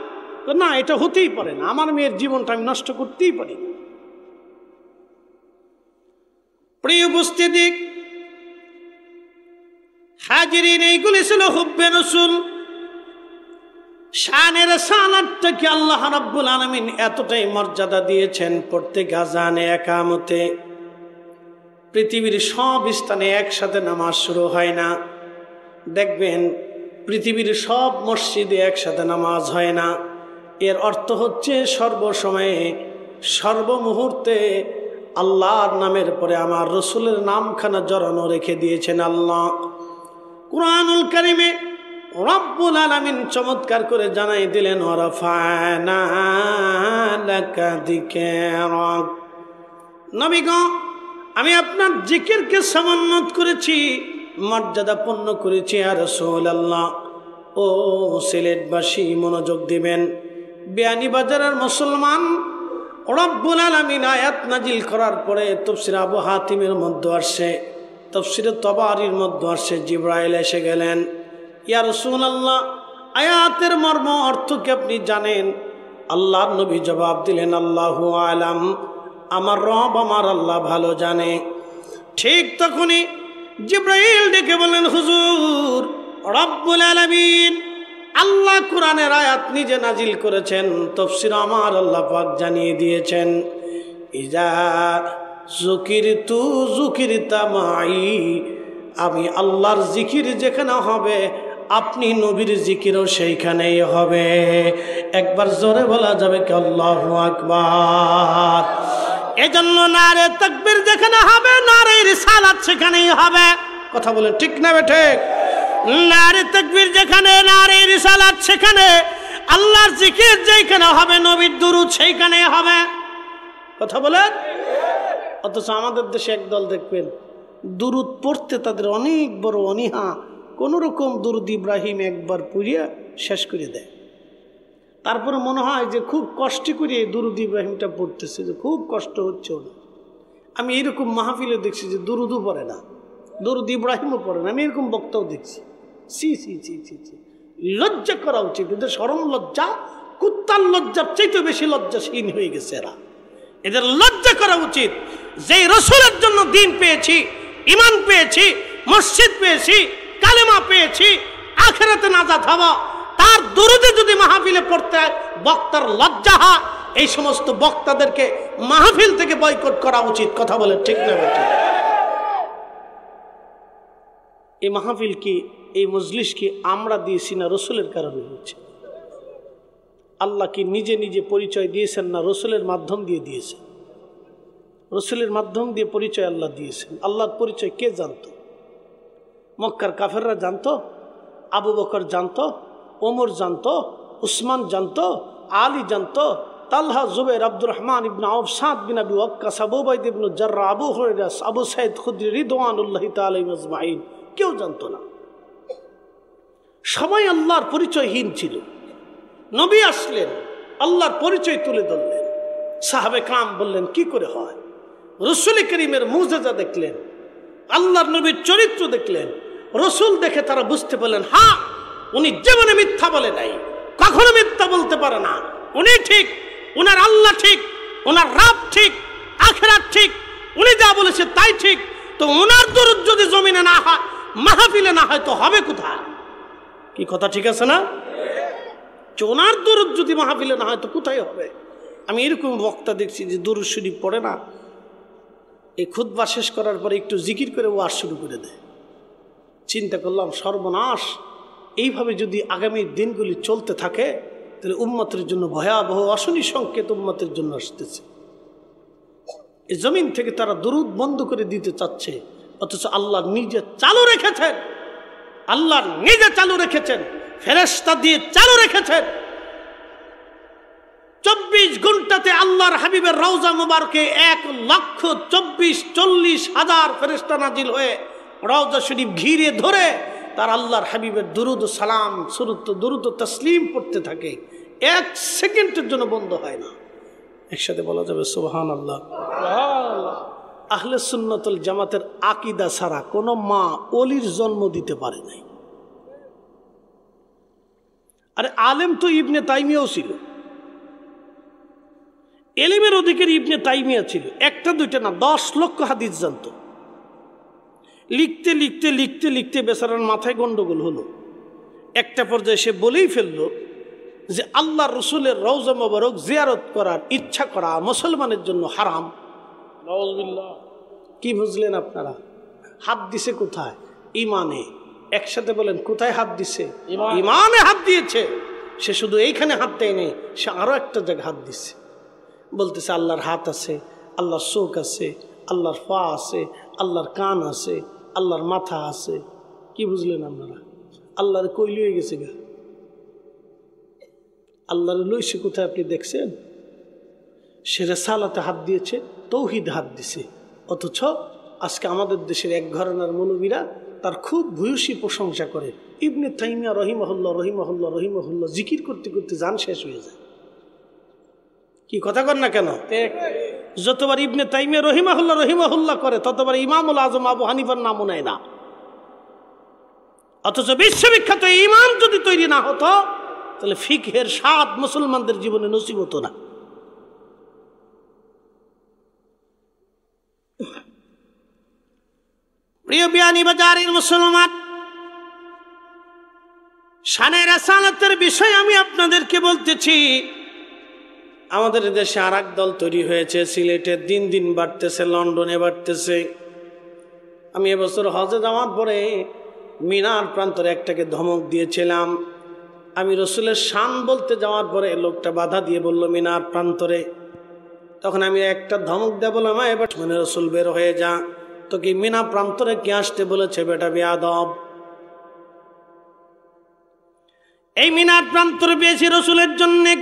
না এটা হতেই পারে না, আমার মেয়ের জীবনটা আমি নষ্ট করতেই পারি না। প্রিয় উপস্থিতি, হাজিরিন, এইগুলি ছিল হুব্বে রাসূল। শানে রাসালাতকে আল্লাহ রাব্বুল আলামিন এতটাই মর্যাদা দিয়েছেন, প্রত্যেক আযানে একামতে পৃথিবীর সব স্থানে একসাথে নামাজ শুরু হয় না। দেখবেন পৃথিবীর সব মসজিদে একসাথে নামাজ হয় না। এর অর্থ হচ্ছে সর্বসময়ে সর্বমুহূর্তে আল্লাহর নামের পরে আমার রসুলের নামখানা জড়ানো রেখে দিয়েছেন আল্লাহ। কুরআনুল কারীমে রব্বুল আলামিন চমৎকার করে জানাই দিলেন, ওয়ারাফা'না লাকা যিকরাক। নবী গো, আমি আপনার জিকিরকে সমুন্নত করেছি, মর্যাদাপূর্ণ করেছি। ইয়া রাসূলুল্লাহ, ও সিলেটবাসী মনোযোগ দিবেন। বিয়ানীবাজারের মুসলমান, রব্বুল আলামিন আয়াত নাজিল করার পরে তাফসীর আবু হাতিমের মধ্যে আসছে, তাফসীরে তাবারির মধ্যে আসছে, জিবরাইল এসে গেলেন। ইয়া রাসূলুল্লাহ, আয়াতের মর্ম অর্থ কি আপনি জানেন? আল্লাহর নবী জবাব দিলেন, আল্লাহু আলাম, আমার রব আমার আল্লাহ ভালো জানে। ঠিক তখনই জিবরাইল ডেকে বললেন, হুজুর, রব্বুল আলামিন আল্লাহ কোরআনের আয়াত নিজে নাজিল করেছেন, তাফসীর আমার আল্লাহ পাক জানিয়ে দিয়েছেন, ইজা যুকিরতু যুকিরতা মাই, আমি আল্লাহর জিকির যেখানে হবে আপনি নবীর জিকিরও সেইখানেই হবে। একবার জোরে বলা যাবে কি আল্লাহু আকবার? এজন্য নারে তাকবীর যেখানে হবে, নারে রিসালাত সেখানেই হবে। কথা বলেন ঠিক না বেঠে? নারে তাকবীর যেখানে, নারে রিসালাত সেখানে, আল্লাহর জিকির যেখানে হবে, নবীর দুরূদ সেইখানেই হবে। কথা বলেন। অথচ আমাদের দেশে একদল দেখবেন দুরূদ পড়তে তাদের অনেক বড় অনীহা, কোন রকম দুরূদ ইব্রাহিম একবার পড়িয়া শেষ করে দেয়। তারপরে মনে হয় যে খুব কষ্ট করে দুরূদ ইব্রাহিমটা পড়তেছে, যে খুব কষ্ট হচ্ছে ওনা। আমি এরকম মাহফিলে দেখছি যে দুরূদও পড়ে না, দুরূদ ইব্রাহিমও পড়ে না। আমি এরকম বক্তাও দেখছি। সি সি সি সি সি, লজ্জা করা উচিত। এদের শরম লজ্জা কুত্তার লজ্জার চাইতে বেশি লজ্জাশীল হয়ে গেছে এরা। এদের লজ্জা করা উচিত। যেই রসুলের জন্য দিন পেয়েছি, ঈমান পেয়েছি, মসজিদ পেয়েছি, কালেমা পেয়েছি, আখিরাতে নাজাত হব, তার দুরূদে যদি মাহফিলে পড়তে হয় বক্তার লজ্জা হয়, এই সমস্ত বক্তাদেরকে মাহফিল থেকে বয়কট করা উচিত। কথা বলে ঠিক না বেঠিক? এই মাহফিল কি, এই মজলিস কি আমরা দিয়েছি না রসুলের কারণে হচ্ছে? আল্লাহ কি নিজে নিজে পরিচয় দিয়েছেন না রসুলের মাধ্যম দিয়ে দিয়েছেন? রসুলের মাধ্যম দিয়ে পরিচয় আল্লাহ দিয়েছেন। আল্লাহর পরিচয় কে জানতো? মক্কার কাফেররা জানতো, আবু বকর জানতো, ওমর জানতো, উসমান জানতো, আলী জানতো, তালহা, জুবাইর, আব্দুর রহমান ইবনে আউফ, সাদ বিন আবি ওয়াক্কাস, আবু উবাইদা ইবনে জাররাহ, আবু হুরায়রা, আবু সাঈদ খুদরি রিদওয়ানুল্লাহি তাআলা আজমাইন, কেউ জানতো না। সবাই আল্লাহর পরিচয়হীন ছিল। নবী আসলেন, আল্লাহর পরিচয় তুলে ধরলেন। সাহাবে কাম বললেন কি করে হয়? রসুল করিমের মুজিজা দেখলেন, আল্লাহর নবীর চরিত্র দেখলেন। রসুল দেখে তারা বুঝতে পারলেন, হ্যাঁ, উনি জীবনে মিথ্যা বলে নাই, কখনো মিথ্যা বলতে পারে না। উনি ঠিক, উনার আল্লাহ ঠিক, উনার রাব ঠিক, আখিরাত ঠিক, উনি যা বলেছে তাই ঠিক। তো উনার দুরূদ যদি জমিনে না হয় মাহফিলে না হয় তো হবে কোথায়? কি কথা ঠিক আছে না? ওনার দরুদ যদি মাহফিলে না হয় তো কোথায় হবে? আমি এরকম বক্তা দেখছি যে দরুদ শরীফ পড়ে না, এই খুতবা শেষ করার পরে একটু জিকির করে ওয়াজ শুরু করে দেয়। চিন্তা করলাম সর্বনাশ, এইভাবে যদি আগামী দিনগুলি চলতে থাকে তাহলে উম্মতের জন্য ভয়াবহ অশনি সংকেত উম্মতের জন্য আসতেছে। এই জমিন থেকে তারা দরুদ বন্ধ করে দিতে চাচ্ছে, অথচ আল্লাহ নিজে চালু রেখেছেন, আল্লাহ নিজে চালু রেখেছেন, ফেরেশতা দিয়ে চালু রেখেছেন। 24 ঘন্টাতে আল্লাহর হাবিবের রওজা মুবারকে 1,24,40,000 ফেরেশতা নাজিল হয়ে রওজা শরীফ ঘিরে ধরে তার আল্লাহর হাবিবের দুরুদ সালাম দুরুদ তাসলিম পড়তে থাকে। 1 সেকেন্ডের জন্য বন্ধ হয় না। একসাথে বলা যাবে সুবহানাল্লাহ। আহলে সুন্নাতুল জামাতের আকীদা ছাড়া কোনো মা ওলির জন্ম দিতে পারে নাই। আরে আলেম তো ইবনে তাইমিয়াও ছিল, এলিমের অধিকারী ইবনে তাইমিয়া ছিল। একটা দুইটা না, 10 লক্ষ হাদিস জানতো। লিখতে লিখতে লিখতে লিখতে বেচারার মাথায় গন্ডগোল হলো। একটা পর্যায়ে সে বলেই ফেললো যে আল্লাহ রসুলের রওজা মোবারক জিয়ারত করার ইচ্ছা করা মুসলমানের জন্য হারাম। নাউযুবিল্লাহ। কি বুঝলেন আপনারা? হাত দিছে কোথায়? ইমানে। একসাথে বলেন, কোথায় হাত দিছে? ইমানে হাত দিয়েছে। সে শুধু এইখানে হাত দেয়নি, সে আরো একটা জায়গায় হাত দিছে। বলতেছে আল্লাহর হাত আছে, আল্লাহর চোখ আছে, আল্লাহর পা আছে, আল্লাহর কান আছে, আল্লাহর মাথা আছে। কি বুঝলেন আপনারা? আল্লাহর কই লইয়ে গেছে গা? আল্লাহর লইছে কোথায় আপনি দেখছেন? সে রিসালাতে হাত দিয়েছে, তৌহিদ হাত দিছে। অথচ আজকে আমাদের দেশের এক ঘরানার মৌলবীরা তার খুব ভূয়সী প্রশংসা করে। ইবনে তাইমিয়া রহিমাহুল্লাহ রহিমাহুল্লাহ রহিমাহুল্লাহ জিকির করতে করতে জান শেষ হয়ে যায়। কি কথা কর না কেন? যতবার ইবনে তাইমিয়া রহিমাহুল্লাহ রহিমাহুল্লাহ করে ততবার ইমামুল আজম আবু হানিফার নামও নেয় না। অথচ বিশ্ববিখ্যাত ইমাম যদি তৈরি না হতো তাহলে ফিকহের স্বাদ মুসলমানদের জীবনে নসিব হতো না। প্রিয় বিয়ানীবাজারের মুসলমান, শানে রাসালাতের বিষয় আমি আপনাদেরকে বলতেছি। আমাদের দেশে আর এক দল তৈরি হয়েছে, সিলেটে দিন দিন বাড়তেছে, লন্ডনে বাড়তেছে। আমি এবছর হজে যাওয়ার পরে মিনার প্রান্তরে একটাকে ধমক দিয়েছিলাম। আমি রসুলের শান বলতে যাওয়ার পরে লোকটা বাধা দিয়ে বলল মিনার প্রান্তরে। তখন আমি একটা ধমক দিয়ে বললাম, এবার মানে রসুল বের হয়ে যা, তো কি মিনা প্রান্তরে কি আসতে বলেছে বেটা বেয়াদব? এই মিনার প্রান্তরে পেয়েছি রসুলের জন্যে,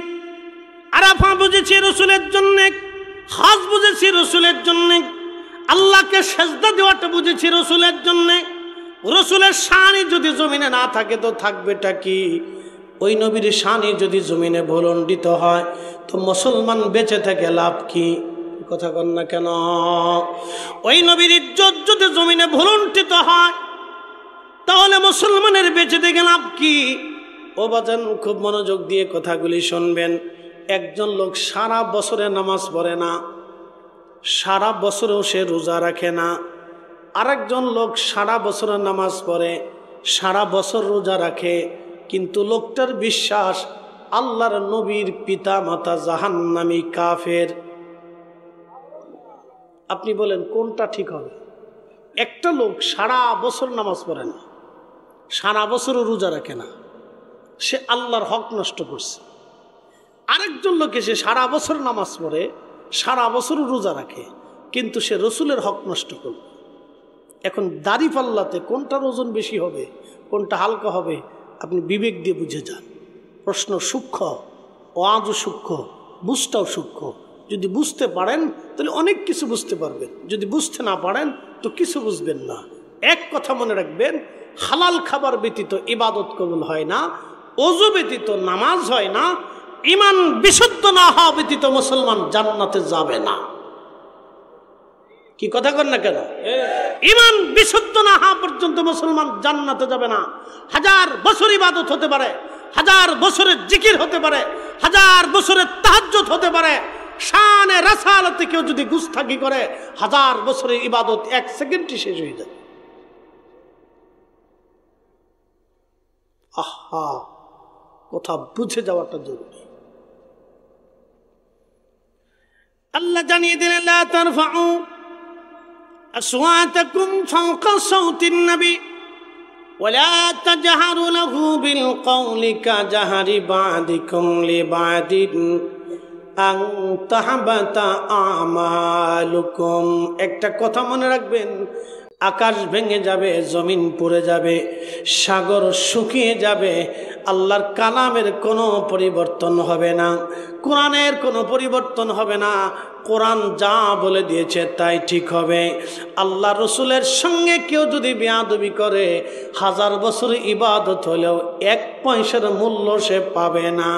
আরাফা বুঝেছি রসুলের জন্যে, হজ বুঝেছি রসুলের জন্যে, আল্লাহকে সেজদা দেওয়াটা বুঝেছি রসুলের জন্যে। রসুলের শানই যদি জমিনে না থাকে তো থাকবেটা কি? ওই নবীর শানই যদি জমিনে ভুলণ্ডিত হয় তো মুসলমান বেঁচে থেকে লাভ কি? কথা কন না কেন? ওই নবীর ইজ্জত যদি জমিনে ভুলণ্ডিত হয় তাহলে মুসলমানের বেঁচে থেকে লাভ কি? ও বাজান, খুব মনোযোগ দিয়ে কথাগুলি শুনবেন। একজন লোক সারা বছরে নামাজ পড়ে না, সারা বছরেও সে রোজা রাখে না। আরেকজন লোক সারা বছরে নামাজ পড়ে, সারা বছর রোজা রাখে, কিন্তু লোকটার বিশ্বাস আল্লাহর নবীর পিতা মাতা জাহান্নামী কাফের। আপনি বলেন কোনটা ঠিক হবে? একটা লোক সারা বছর নামাজ পড়ে না, সারা বছরও রোজা রাখে না, সে আল্লাহর হক নষ্ট করছে। আরেকজন লোক এসে সারা বছর নামাজ পড়ে, সারা বছরও রোজা রাখে, কিন্তু সে রসুলের হক নষ্ট করল। এখন দাড়ি পাল্লাতে কোনটার ওজন বেশি হবে, কোনটা হালকা হবে, আপনি বিবেক দিয়ে বুঝে যান। প্রশ্ন সূক্ষ্ম, ওয়াজও সূক্ষ্ম, বুঝটাও সূক্ষ্ম। যদি বুঝতে পারেন তাহলে অনেক কিছু বুঝতে পারবেন, যদি বুঝতে না পারেন তো কিছু বুঝবেন না। এক কথা মনে রাখবেন, হালাল খাবার ব্যতীত ইবাদত কবুল হয় না, ওযু ব্যতীত নামাজ হয় না, ঈমান বিশুদ্ধ না হওয়া ব্যতীত মুসলমান জান্নাতে যাবে না। কি কথা কন না কেন? ঈমান বিশুদ্ধ না হওয়া পর্যন্ত মুসলমান জান্নাতে যাবে না। 1000 বছর ইবাদত হতে পারে, 1000 বছরের জিকির হতে পারে, 1000 বছরের তাহাজ্জুদ হতে পারে, শানে রাসালাতে কেউ যদি গুস্তাখি করে 1000 বছরের ইবাদত 1 সেকেন্ডে শেষ হয়ে যায়। হা, কথা বুঝে যাওয়াটা জরুরি। আল্লাহ জানিয়ে দিলেন লা তারফাউ আসওয়াতাকুম ফাওকা সাওতিন নবী ওয়ালা তাজহারু লাহু বিল কওলি কাজাহরি বা'দিকুম লিবা'দিন আন তাহবাতা আমালুকুম। একটা কথা মনে রাখবেন, আকাশ ভেঙে যাবে, জমিন পড়ে যাবে, সাগর শুকিয়ে যাবে, আল্লাহর কালামের কোনো পরিবর্তন হবে না, কোরআনের কোনো পরিবর্তন হবে না। কোরআন যা বলে দিয়েছে তাই ঠিক হবে। আল্লাহ রসুলের সঙ্গে কেউ যদি বেয়াদবি করে, 1000 বছর ইবাদত হলেও 1 পয়সার মূল্য সে পাবে না।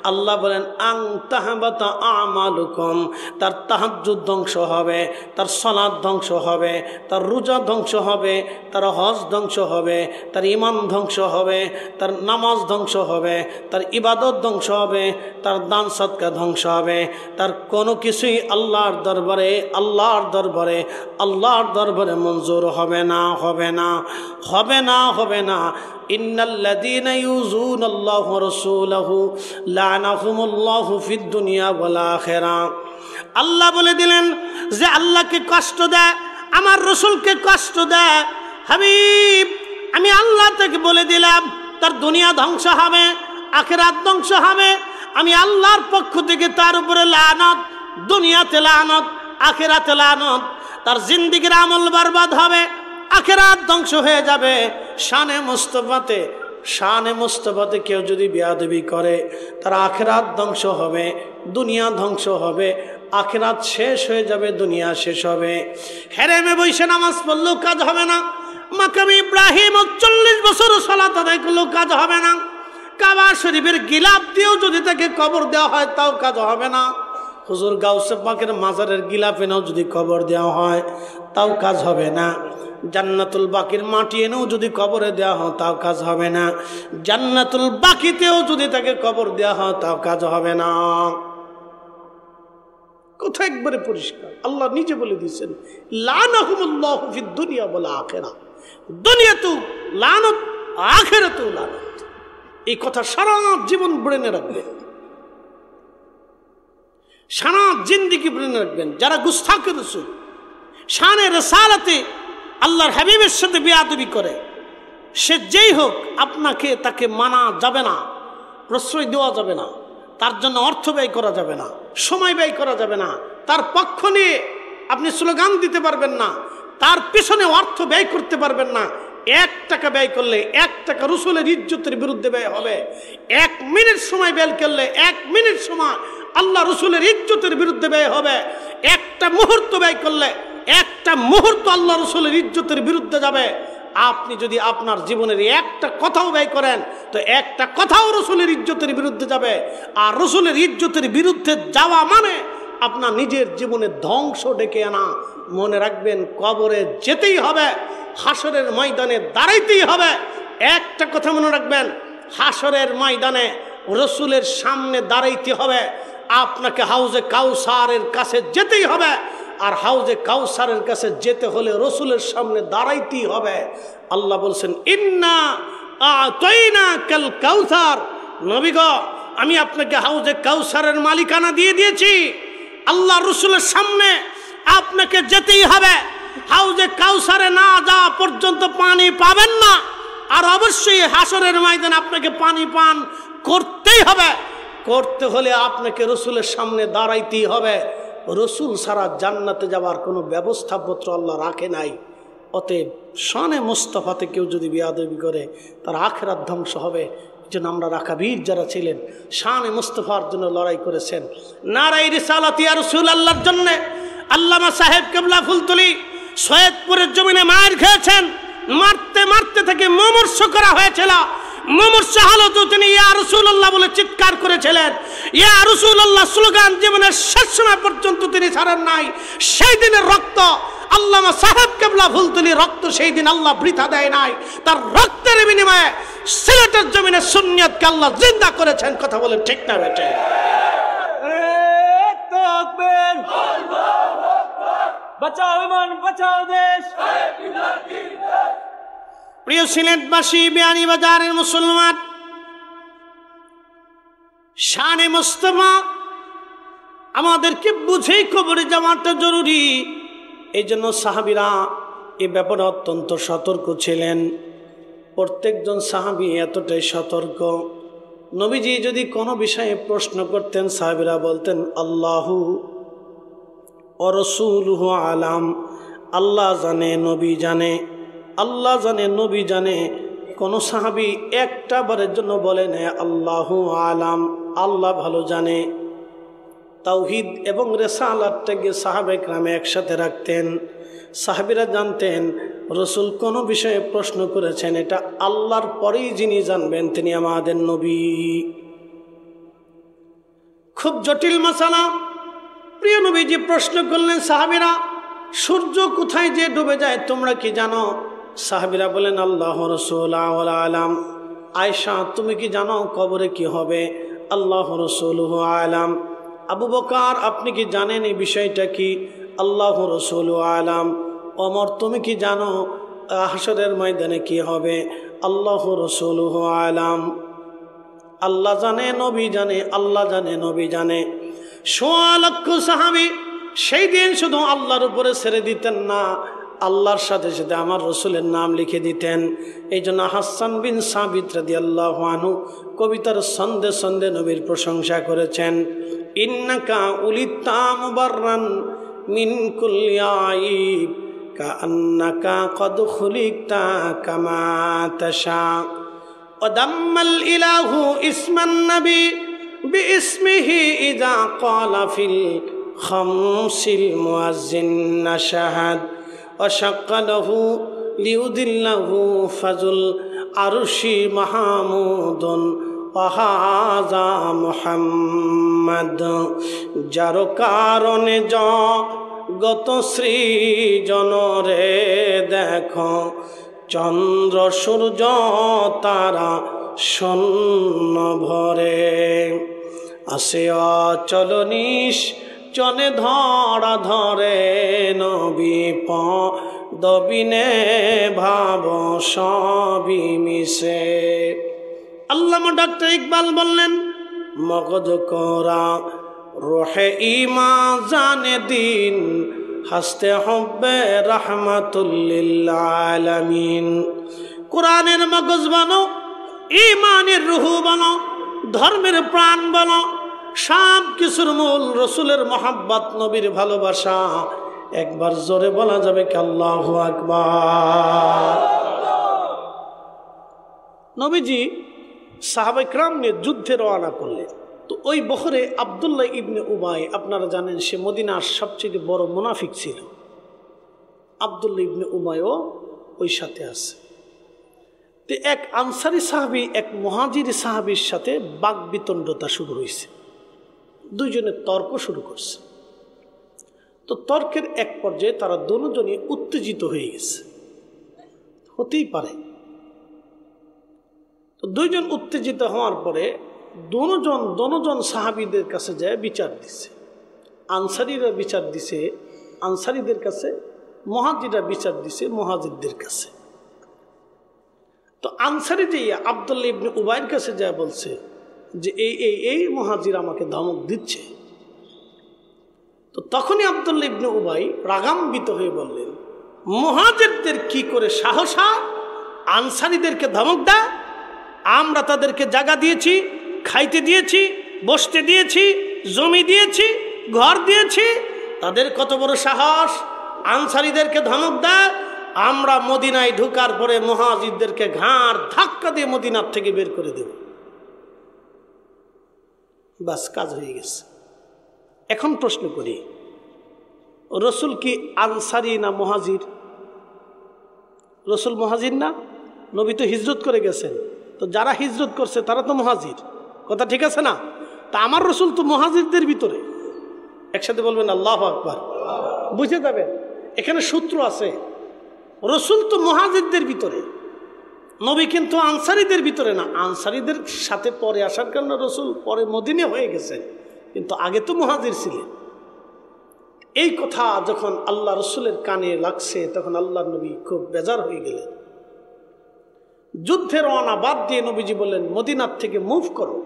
আল্লাহ বলেন আং তাহবাতা আমালুকুম, তার তাহাজ্জুদ ধ্বংস হবে, তার সালাত ধ্বংস হবে, তার রোজা ধ্বংস হবে, তার হজ ধ্বংস হবে, তার ঈমান ধ্বংস হবে, তার নামাজ ধ্বংস হবে, তার ইবাদত ধ্বংস হবে, তার দান সদকা ধ্বংস হবে, তার কোনো কিছুই আল্লাহর দরবারে আল্লাহর দরবারে আল্লাহর দরবারে মঞ্জুর হবে না, হবে না, হবে না, হবে না। ইন্নাল্লাযীনা ইউযুনাল্লাহু ওয়া রাসূলাহু লা'নাহুমুল্লাহু ফিদ দুনিয়া ওয়াল আখিরাহ। আল্লাহ বলে দিলেন যে আল্লাহকে কষ্ট দেয়, আমার রসুলকে কষ্ট দেয়, হাবিব আমি আল্লাহ থেকে বলে দিলাম তার দুনিয়া ধ্বংস হবে, আখিরাত ধ্বংস হবে। আমি আল্লাহর পক্ষ থেকে তার উপরে লানত, দুনিয়াতে লানত, আখিরাতে লানত, তার জিন্দেগির আমল বরবাদ হবে, আখিরাত ধ্বংস হয়ে যাবে। শানে মুস্তাফাতে কেউ যদি বেয়াদবি করে, তার আখিরাত ধ্বংস হবে, দুনিয়া ধ্বংস হবে, আখিরাত শেষ হয়ে যাবে, দুনিয়া শেষ হবে। হেরেমে বসে নামাজ পড়লেও কাজ হবে না, মাকাম ইব্রাহিম 40 বছর সালাত আদায় করলেও কাজ হবে না, কাবা শরীফের গিলাফ দিয়েও যদি তাকে কবর দেওয়া হয় তাও কাজ হবে না, হুজুর গাউসে পাকের মাজারের গিলাফ এনেও যদি কবর দেওয়া হয় তাও কাজ হবে না, জান্নাতুল বাকির মাটি এনেও যদি কবরে দেওয়া হয় তাও কাজ হবে না, জান্নাতুল বাকিতেও যদি তাকে কবর দেওয়া হয় তাও কাজ হবে না। কথা একবারে পরিষ্কার, আল্লাহ নিজে বলে দিয়েছেন লানাহুমুল্লাহু ফিদ দুনিয়া ওয়াল আখিরাহ, দুনিয়াতেও লানত, আখিরাতেও লানত। এই কথা সারা জীবন ব্রেনে রাখবেন, সারা জিন্দেগি ব্রেনে রাখবেন। যারা গুস্তাখে রাসূল, শানে রিসালাতে আল্লাহর হাবিবের সাথে বেয়াদবি করে, সে যেই হোক, আপনাকে তাকে মানা যাবে না, প্রশ্রয় দেওয়া যাবে না, তার জন্য অর্থ ব্যয় করা যাবে না, সময় ব্যয় করা যাবে না, তার পক্ষ নিয়ে আপনি স্লোগান দিতে পারবেন না, তার পেছনে অর্থ ব্যয় করতে পারবেন না। 1 টাকা ব্যয় করলে 1 টাকা রসুলের ইজ্জতের বিরুদ্ধে ব্যয় হবে। 1 মিনিট সময় ব্যয় করলে 1 মিনিট সময় আল্লাহ রসুলের ইজ্জতের বিরুদ্ধে ব্যয় হবে। একটা মুহূর্ত ব্যয় করলে 1টা মুহূর্ত আল্লাহ রসুলের ইজ্জতের বিরুদ্ধে যাবে। আপনি যদি আপনার জীবনের 1টা কথাও ব্যয় করেন তো 1টা কথাও রসুলের ইজ্জতের বিরুদ্ধে যাবে। আর রসুলের ইজ্জতের বিরুদ্ধে যাওয়া মানে আপনার নিজের জীবনে ধ্বংস ডেকে আনা। মনে রাখবেন, কবরে যেতেই হবে, হাসরের ময়দানে দাঁড়াইতেই হবে। একটা কথা মনে রাখবেন, হাসরের ময়দানে রসুলের সামনে দাঁড়াইতে হবে, আপনাকে হাউজে কাউসারের কাছে যেতেই হবে। আর হাউজে কাউসারের কাছে যেতে হলে রসুলের সামনে দাঁড়াইতেই হবে। আল্লাহ বলছেন ইন্না আ'তাইনাকাল কাউসার, নবী গো আমি আপনাকে হাউজে কাউসারের মালিকানা দিয়ে দিয়েছি। আল্লাহ রসুলের সামনে আপনাকে যেতেই হবে। হাউজে কাউসারে না যাওয়া পর্যন্ত পানি পাবেন না। আর অবশ্যই হাসরের ময়দানে আপনাকে পানি পান করতেই হবে। করতে হলে আপনাকে রসুলের সামনে দাঁড়াইতেই হবে। রসুল ছাড়া জান্নাতে যাওয়ার কোনো ব্যবস্থাপত্র আল্লাহ রাখে নাই। অতএব শানে মুস্তাফাতে কেউ যদি বেয়াদবি করে তার আখিরাত ধ্বংস হবে। যেন আমরা রাকাবীর যারা ছিলেন শানে মুস্তাফার জন্য লড়াই করেছেন, নারায়ে রিসালাত ইয়া রাসূলুল্লাহর জন্য আল্লামা সাহেব কেবলা ফুলতলি সৈয়দপুরের জমিনে মার খেয়েছেন। মারতে মারতে থেকে মুমূর্ষ করা হয়েছিল। মুমূর্ষ হালতে তিনি ইয়া রাসূলুল্লাহ বলে চিৎকার করেছিলেন। ইয়া রাসূলুল্লাহ স্লোগান জীবনের শেষ সময় পর্যন্ত তিনি ছাড়েন নাই। সেই দিনের রক্ত আল্লামা সাহেব কেবলা ফুলতলি রক্ত সেই দিন আল্লাহ বৃথা দেয় নাই। তার রক্তের বিনিময়ে সিলেটের জমিনে সুন্নিয়তকে আল্লাহ জিন্দা করেছেন। কথা বলেন ঠিক না বেটে? বাঁচাও ইমান, বাঁচাও দেশ। প্রিয় সিলেটবাসী, বিয়ানীবাজারের মুসলমান, মুস্তাফা আমাদেরকে বুঝেই কবরে যাওয়াটা জরুরি। এই জন্য সাহাবীরা এ ব্যাপারে অত্যন্ত সতর্ক ছিলেন। প্রত্যেকজন সাহাবী এতটাই সতর্ক, নবীজি যদি কোনো বিষয়ে প্রশ্ন করতেন সাহাবীরা বলতেন আল্লাহু ওয়া রাসূলুহু আলাম, আল্লাহ জানে নবী জানে, আল্লাহ জানে নবী জানে। কোনো সাহাবী একটা বারের জন্য বলে না আল্লাহু আলাম, আল্লাহ ভালো জানে। তাওহীদ এবং রিসালাতটাকে সাহাবায়ে কেরাম একসাথে রাখতেন। সাহাবীরা জানতেন রসুল কোনো বিষয়ে প্রশ্ন করেছেন, এটা আল্লাহর পরেই যিনি জানবেন তিনি আমাদের নবী। খুব জটিল মাসালা। প্রিয় নবীজি প্রশ্ন করলেন সাহাবীরা, সূর্য কোথায় যে ডুবে যায় তোমরা কি জানো? সাহাবীরা বলেন আল্লাহ রাসূল আলাম। আয়েশা তুমি কি জানো কবরে কি হবে? আল্লাহ রাসূলুহু আলাম। আবু বকর আপনি কি জানেন এই বিষয়টা কি? আল্লাহ রাসূলুহু আলাম। ওমর তুমি কি জানো হাশরের ময়দানে কি হবে? আল্লাহ রাসূলুহু আলাম। আল্লাহ জানে নবী জানে, আল্লাহ জানে নবী জানে। ১৬ লক্ষ সাহাবী সেই দিন শুধু আল্লাহর উপরে ছেড়ে দিতেন না, আল্লাহর সাথে সাথে আমার রসুলের নাম লিখে দিতেন। এই জন্য হাসান বিন সাবিত রাদিয়াল্লাহু আনহু কবিতার ছন্দে ছন্দে নবীর প্রশংসা করেছেন। ইন্নাকা উলিতা মুবাররান মিন কুল্লি আইব কাআন্নাকা কদ খুলিকতা কামা তাশা ওয়াদাম্মাল ইলাহু ইসমান নবী বিইসমিহি ইযা ক্বালা ফিল খামসিল মুয়াজ্জিন নাশাহাদ ওয়াশাক্কালাহু লিউদিল্লাহু ফাজুল আরশি মাহমুদুন ওয়াহাজা মুহাম্মদ। যার কারণে জগত সৃজন রে দেখো, চন্দ্র সূর্য তারা শূন্য ভরে, আসে অচল নিশ্চলে ধরা ধরে, নবী পদবিনে ভাব সবই মিশে। আল্লামা ডক্টর ইকবাল বললেন মগজ করা রোহে ইমা জানে দিন, হাসতে হবে রাহমাতুল্লিল আলামিন। কোরআনের মগজ বানো, ইমানের রুহু বানো, ধর্মের প্রাণ বানো, সব কিছুর মূল রসুলের মহাব্বত, নবীর ভালোবাসা। একবার জোরে বলা যাবে কি আল্লাহু আকবার। নবীজি সাহাবায়ে কেরাম নিয়ে যুদ্ধে রওনা করলেন। তো ওই বহরে আব্দুল্লাহ ইবনে উবাই, আপনারা জানেন সে মদিনার সবচেয়ে বড় মুনাফিক ছিল। আব্দুল্লাহ ইবনে উবাইও ওই সাথে আছে। তো এক আনসারি সাহাবী এক মুহাজিরি সাহাবীর সাথে বাকবিতণ্ডতা শুরু হয়েছে, দুইজনের তর্ক শুরু করছে। তো তর্কের এক পর্যায়ে তারা দুজনই উত্তেজিত হয়ে গেছে, হতেই পারে। তো দুইজন উত্তেজিত হওয়ার পরে দুজন সাহাবীদের কাছে যায় বিচার দিছে। আনসারীরা বিচার দিছে আনসারীদের কাছে, মুহাজিররা বিচার দিছে মুহাজিরদের কাছে। তো আনসারী যে আব্দুল্লাহ ইবনে উবাইয়ের কাছে যায় বলছে যে এই মুহাজির আমাকে ধমক দিচ্ছে। তো তখনই আব্দুল্লাহ ইবনে উবাই রাগান্বিত হয়ে বললেন, মুহাজিরদের কি করে সাহস আনসারীদেরকে ধমক দেয়? আমরা তাদেরকে জায়গা দিয়েছি, খাইতে দিয়েছি, বসতে দিয়েছি, জমি দিয়েছি, ঘর দিয়েছি, তাদের কত বড় সাহস আনসারীদেরকে ধমক দেয়? আমরা মদিনায় ঢোকার পরে মুহাজিরদেরকে ঘাড় ধাক্কা দিয়ে মদিনার থেকে বের করে দেব। বাস, কাজ হয়ে গেছে। এখন প্রশ্ন করি, রসুল কি আনসারি না মুহাজির? রসুল মুহাজির না? নবী তো হিজরত করে গেছেন। তো যারা হিজরত করছে তারা তো মুহাজির, কথা ঠিক আছে না? তা আমার রসুল তো মুহাজিরদের ভিতরে। একসাথে বলবেন আল্লাহু আকবার, বুঝে যাবেন এখানে সূত্র আছে। রসুল তো মুহাজিরদের ভিতরে, নবী কিন্তু আনসারীদের ভিতরে না। আনসারীদের সাথে পরে আসার কারণে রসুল পরে মদিনা হয়ে গেছেন, কিন্তু আগে তো মুহাজির ছিলেন। এই কথা যখন আল্লাহ রসুলের কানে লাগছে তখন আল্লাহ নবী খুব বেজার হয়ে গেলেন। যুদ্ধের রওনা বাদ দিয়ে নবীজি বললেন, মদিনার থেকে মুভ করো,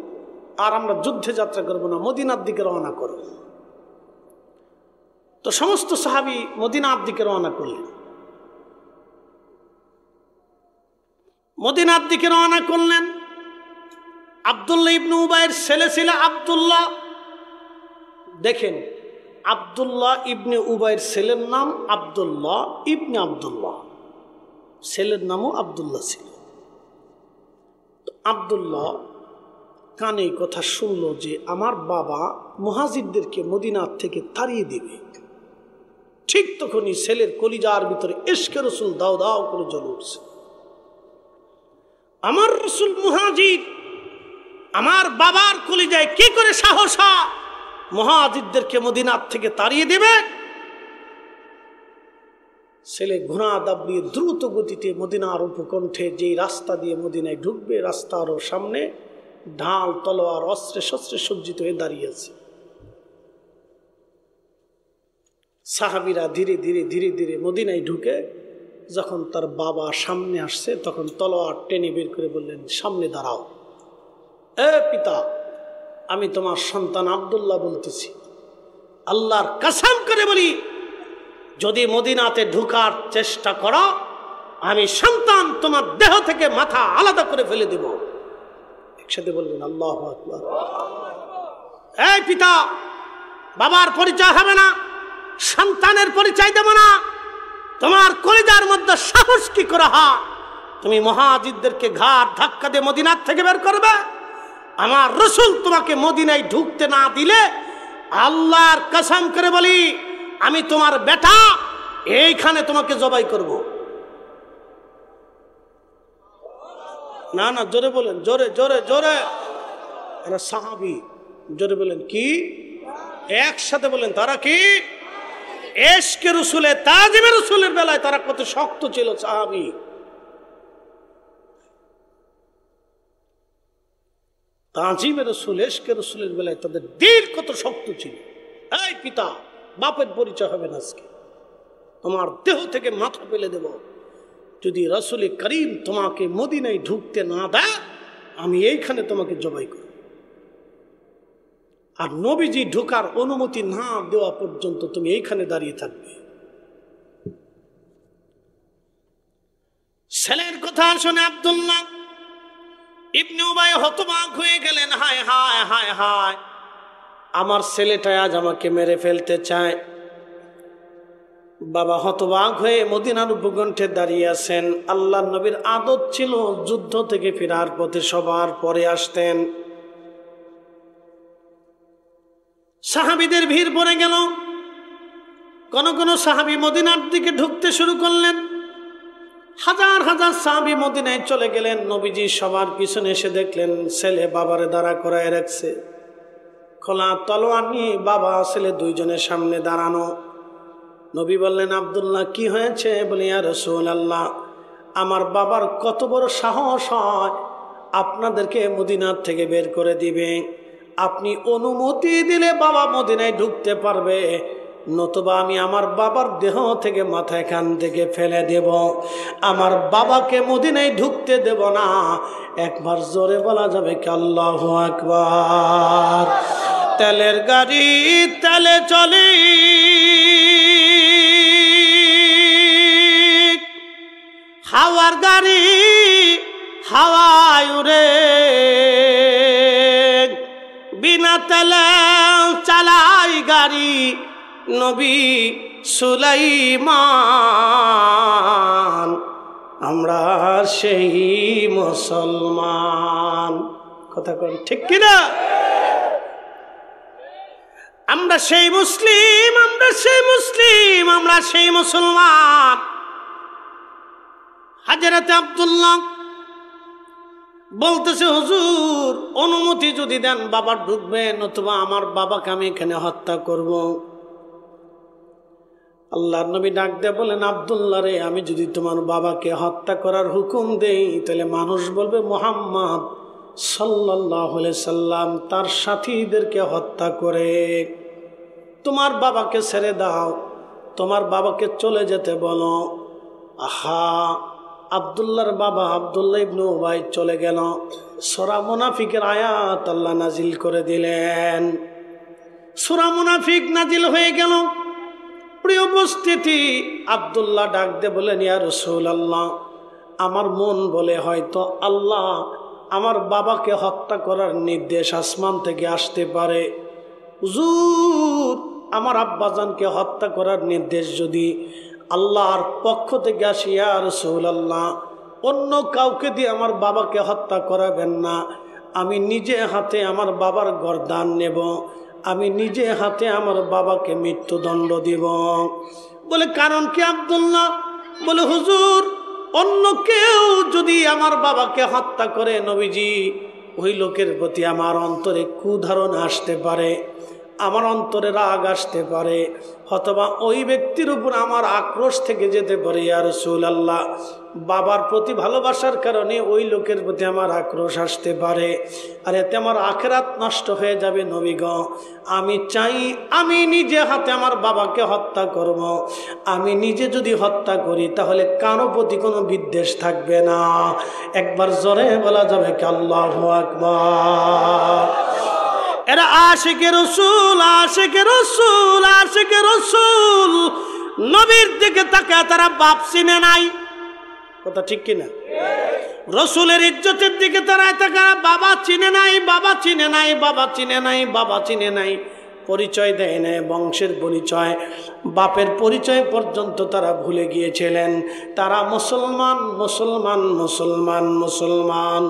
আর আমরা যুদ্ধে যাত্রা করব না, মদিনার দিকে রওনা করব। তো সমস্ত সাহাবী মদিনার দিকে রওনা করলেন। মদিনার দিকে রওনা করলেন। আব্দুল্লাহ ইবনে উবাইয়ের ছেলে ছিল আব্দুল্লাহ। দেখেন, আব্দুল্লাহ ইবনে উবাইয়ের ছেলের নাম আব্দুল্লাহ ইবনে আব্দুল্লাহ, ছেলের নামও আব্দুল্লাহ ছিল। আব্দুল্লাহ কানে কথা শুনলো যে আমার বাবা মুহাজিরদেরকে মদিনার থেকে তাড়িয়ে দিবে। ঠিক তখনই ছেলের কলিজার ভিতরে ইশকে রাসূল দাও দাও করে জ্বলে উঠছে। আমার রাসূল মুহাজির, আমার বাবার কলিজায় কি করে সাহস হয় মুহাজিরদেরকে মদিনার থেকে তাড়িয়ে দেবে? ছেলে ঘোড়া দাবড়িয়ে দ্রুত গতিতে মদিনার উপকণ্ঠে যেই রাস্তা দিয়ে মদিনায় ঢুকবে, রাস্তারও সামনে ঢাল তলোয়ার অস্ত্রে শস্ত্রে সজ্জিত হয়ে দাঁড়িয়ে আছে। সাহাবীরা ধীরে ধীরে ধীরে ধীরে মদিনায় ঢুকে যখন তার বাবা সামনে আসছে তখন তলোয়ার টেনে বের করে বললেন, সামনে দাঁড়াও। এ পিতা, আমি তোমার সন্তান আব্দুল্লাহ বলতেছি, আল্লাহর কসম করে বলি, যদি মদিনাতে ঢুকার চেষ্টা করো আমি সন্তান তোমার দেহ থেকে মাথা আলাদা করে ফেলে দেব। একসাথে বলবেন আল্লাহু আকবার। এই পিতা, বাবার পরিচয় হবে না, সন্তানের পরিচয় দেব না। তোমার কলিজার মধ্যে সাহস কি করে হয় তুমি মুহাজিরদেরকে ঘাট ধাক্কা দিয়ে মদিনার থেকে বের করবে? আমার রাসূল তোমাকে মদিনায় ঢুকতে না দিলে আল্লাহর কসম করে বলি আমি তোমার বেটা এইখানে তোমাকে জবাই করব। না না, জোরে বলেন, জোরে জোরে জোরে। এরা সাহাবী, জোরে বলেন কি? একসাথে বলেন, তারা কি? ইশকে রাসূলে তাজিমে রাসূলের বেলায় তারা কত শক্ত ছিল সাহাবী। তাজিমে রাসূল ইশকে রাসূলের বেলায় তাদের দিল কত শক্ত ছিল। এই পিতা, বাপের পরিচয় হবে না আজকে, তোমার দেহ থেকে মাথা ফেলে দেব। যদি রাসূল করিম তোমাকে মদিনায় ঢুকতে না দেয় আমি এইখানে তোমাকে জবাই করব। আর নবীজি ঢোকার অনুমতি না দেওয়া পর্যন্ত তুমি এইখানে দাঁড়িয়ে থাকবে। ছেলের কথা শুনে আব্দুল্লাহ ইবনে উবাই হতবাক হয়ে গেলেন। হায় হায় হায় হায়, আমার ছেলেটা আজ আমাকে মেরে ফেলতে চায়। বাবা হতবাক হয়ে মদিনার উপকণ্ঠে দাঁড়িয়ে আছেন। আল্লাহর নবীর আদত ছিল যুদ্ধ থেকে ফেরার পথে সবার পরে আসতেন। সাহাবীদের ভিড় পড়ে গেল। কোন কোন সাহাবী মদিনার দিকে ঢুকতে শুরু করলেন। হাজার হাজার সাহাবী মদিনায় চলে গেলেন। নবীজি সবার পিছনে এসে দেখলেন ছেলে বাবারে দাঁড়া করায় রাখছে। খোলা তলোয়ার নিয়ে বাবা ছেলে দুইজনের সামনে দাঁড়ানো। নবী বললেন, আব্দুল্লাহ কি হয়েছে? বলে, ইয়া রাসূলুল্লাহ, আমার বাবার কত বড় সাহস হয় আপনাদেরকে মদিনার থেকে বের করে দিবে। আপনি অনুমতি দিলে বাবা মদিনায় ঢুকতে পারবে, নতুবা আমি আমার বাবার দেহ থেকে মাথা এখান থেকে ফেলে দেব। আমার বাবাকে মদিনায় ঢুকতে দেব না। একবার জোরে বলা যাবে কি আল্লাহু আকবার? তেলের গাড়ি তেলে চলে, হাওয়ার গাড়ি হাওয়ায় উড়ে, বিনা তেলে চালাই গাড়ি নবী সুলাইমান। আমরা সেই মুসলমান। কথা কন ঠিক কিনা? আমরা সেই মুসলিম, আমরা সেই মুসলিম, আমরা সেই মুসলমান। হযরত আব্দুল্লাহ বলতেছে, হুজুর অনুমতি যদি দেন বাবা ঢুকবে, নতুবা আমার বাবাকে আমি এখানে হত্যা করব। আল্লাহর নবী ডাক দিয়ে বলেন, আব্দুল্লাহ রে, আমি যদি তোমার বাবাকে হত্যা করার হুকুম দেই তাহলে মানুষ বলবে মুহাম্মদ সাল্লাল্লাহু আলাইহি সাল্লাম তার সাথীদেরকে হত্যা করে। তোমার বাবাকে ছেড়ে দাও, তোমার বাবাকে চলে যেতে বলো। আহা, আব্দুল্লাহর বাবা আব্দুল্লাহ ইবনে উবাই চলে গেল। সূরা মুনাফিকের আয়াত আল্লাহ নাজিল করে দিলেন। সূরা মুনাফিক নাজিল হয়ে গেল। প্রিয় উপস্থিতি, আব্দুল্লাহ ডাক দে বলেন, ইয়া রাসূলুল্লাহ, আমার মন বলে হয়তো আল্লাহ আমার বাবাকে হত্যা করার নির্দেশ আসমান থেকে আসতে পারে। হুজুর, আমার আব্বাজানকে হত্যা করার নির্দেশ যদি আল্লাহর পক্ষ থেকে আসে, ইয়া রাসূলুল্লাহ, অন্য কাউকে দিয়ে আমার বাবাকে হত্যা করাবেন না। আমি নিজে হাতে আমার বাবার গর্দান নেব, আমি নিজে হাতে আমার বাবাকে মৃত্যুদণ্ড দিব। বলে কারণ কি আব্দুল্লাহ? বলে হুজুর, অন্য কেউ যদি আমার বাবাকে হত্যা করে নবীজি, ওই লোকের প্রতি আমার অন্তরে কুধারণা আসতে পারে, আমার অন্তরে রাগ আসতে পারে, অথবা ওই ব্যক্তির উপর আমার আক্রোশ থেকে যেতে পারে। ইয়া রাসূলুল্লাহ, বাবার প্রতি ভালোবাসার কারণে ওই লোকের প্রতি আমার আক্রোশ আসতে পারে, আর এতে আমার আখিরাত নষ্ট হয়ে যাবে। নবী গো, আমি চাই আমি নিজে হাতে আমার বাবাকে হত্যা করব। আমি নিজে যদি হত্যা করি তাহলে কারো প্রতি কোনো বিদ্বেষ থাকবে না। একবার জোরে বলা যাবে কি আল্লাহু আকবার। এরা আশিকে রসুল, আশিকে রসুল, আশিকে রসুল। নবীর দিকে তাকায় তারা বাপ চিনে নাই। কথা ঠিক কিনা? রসুলের ইজ্জতের দিকে তারা তাকায় বাবা চিনে নাই, বাবা চিনে নাই, বাবা চিনে নাই, বাবা চিনে নাই। পরিচয় দেয় নাই, বংশের পরিচয়, বাপের পরিচয় পর্যন্ত তারা ভুলে গিয়েছিলেন। তারা মুসলমান, মুসলমান, মুসলমান, মুসলমান।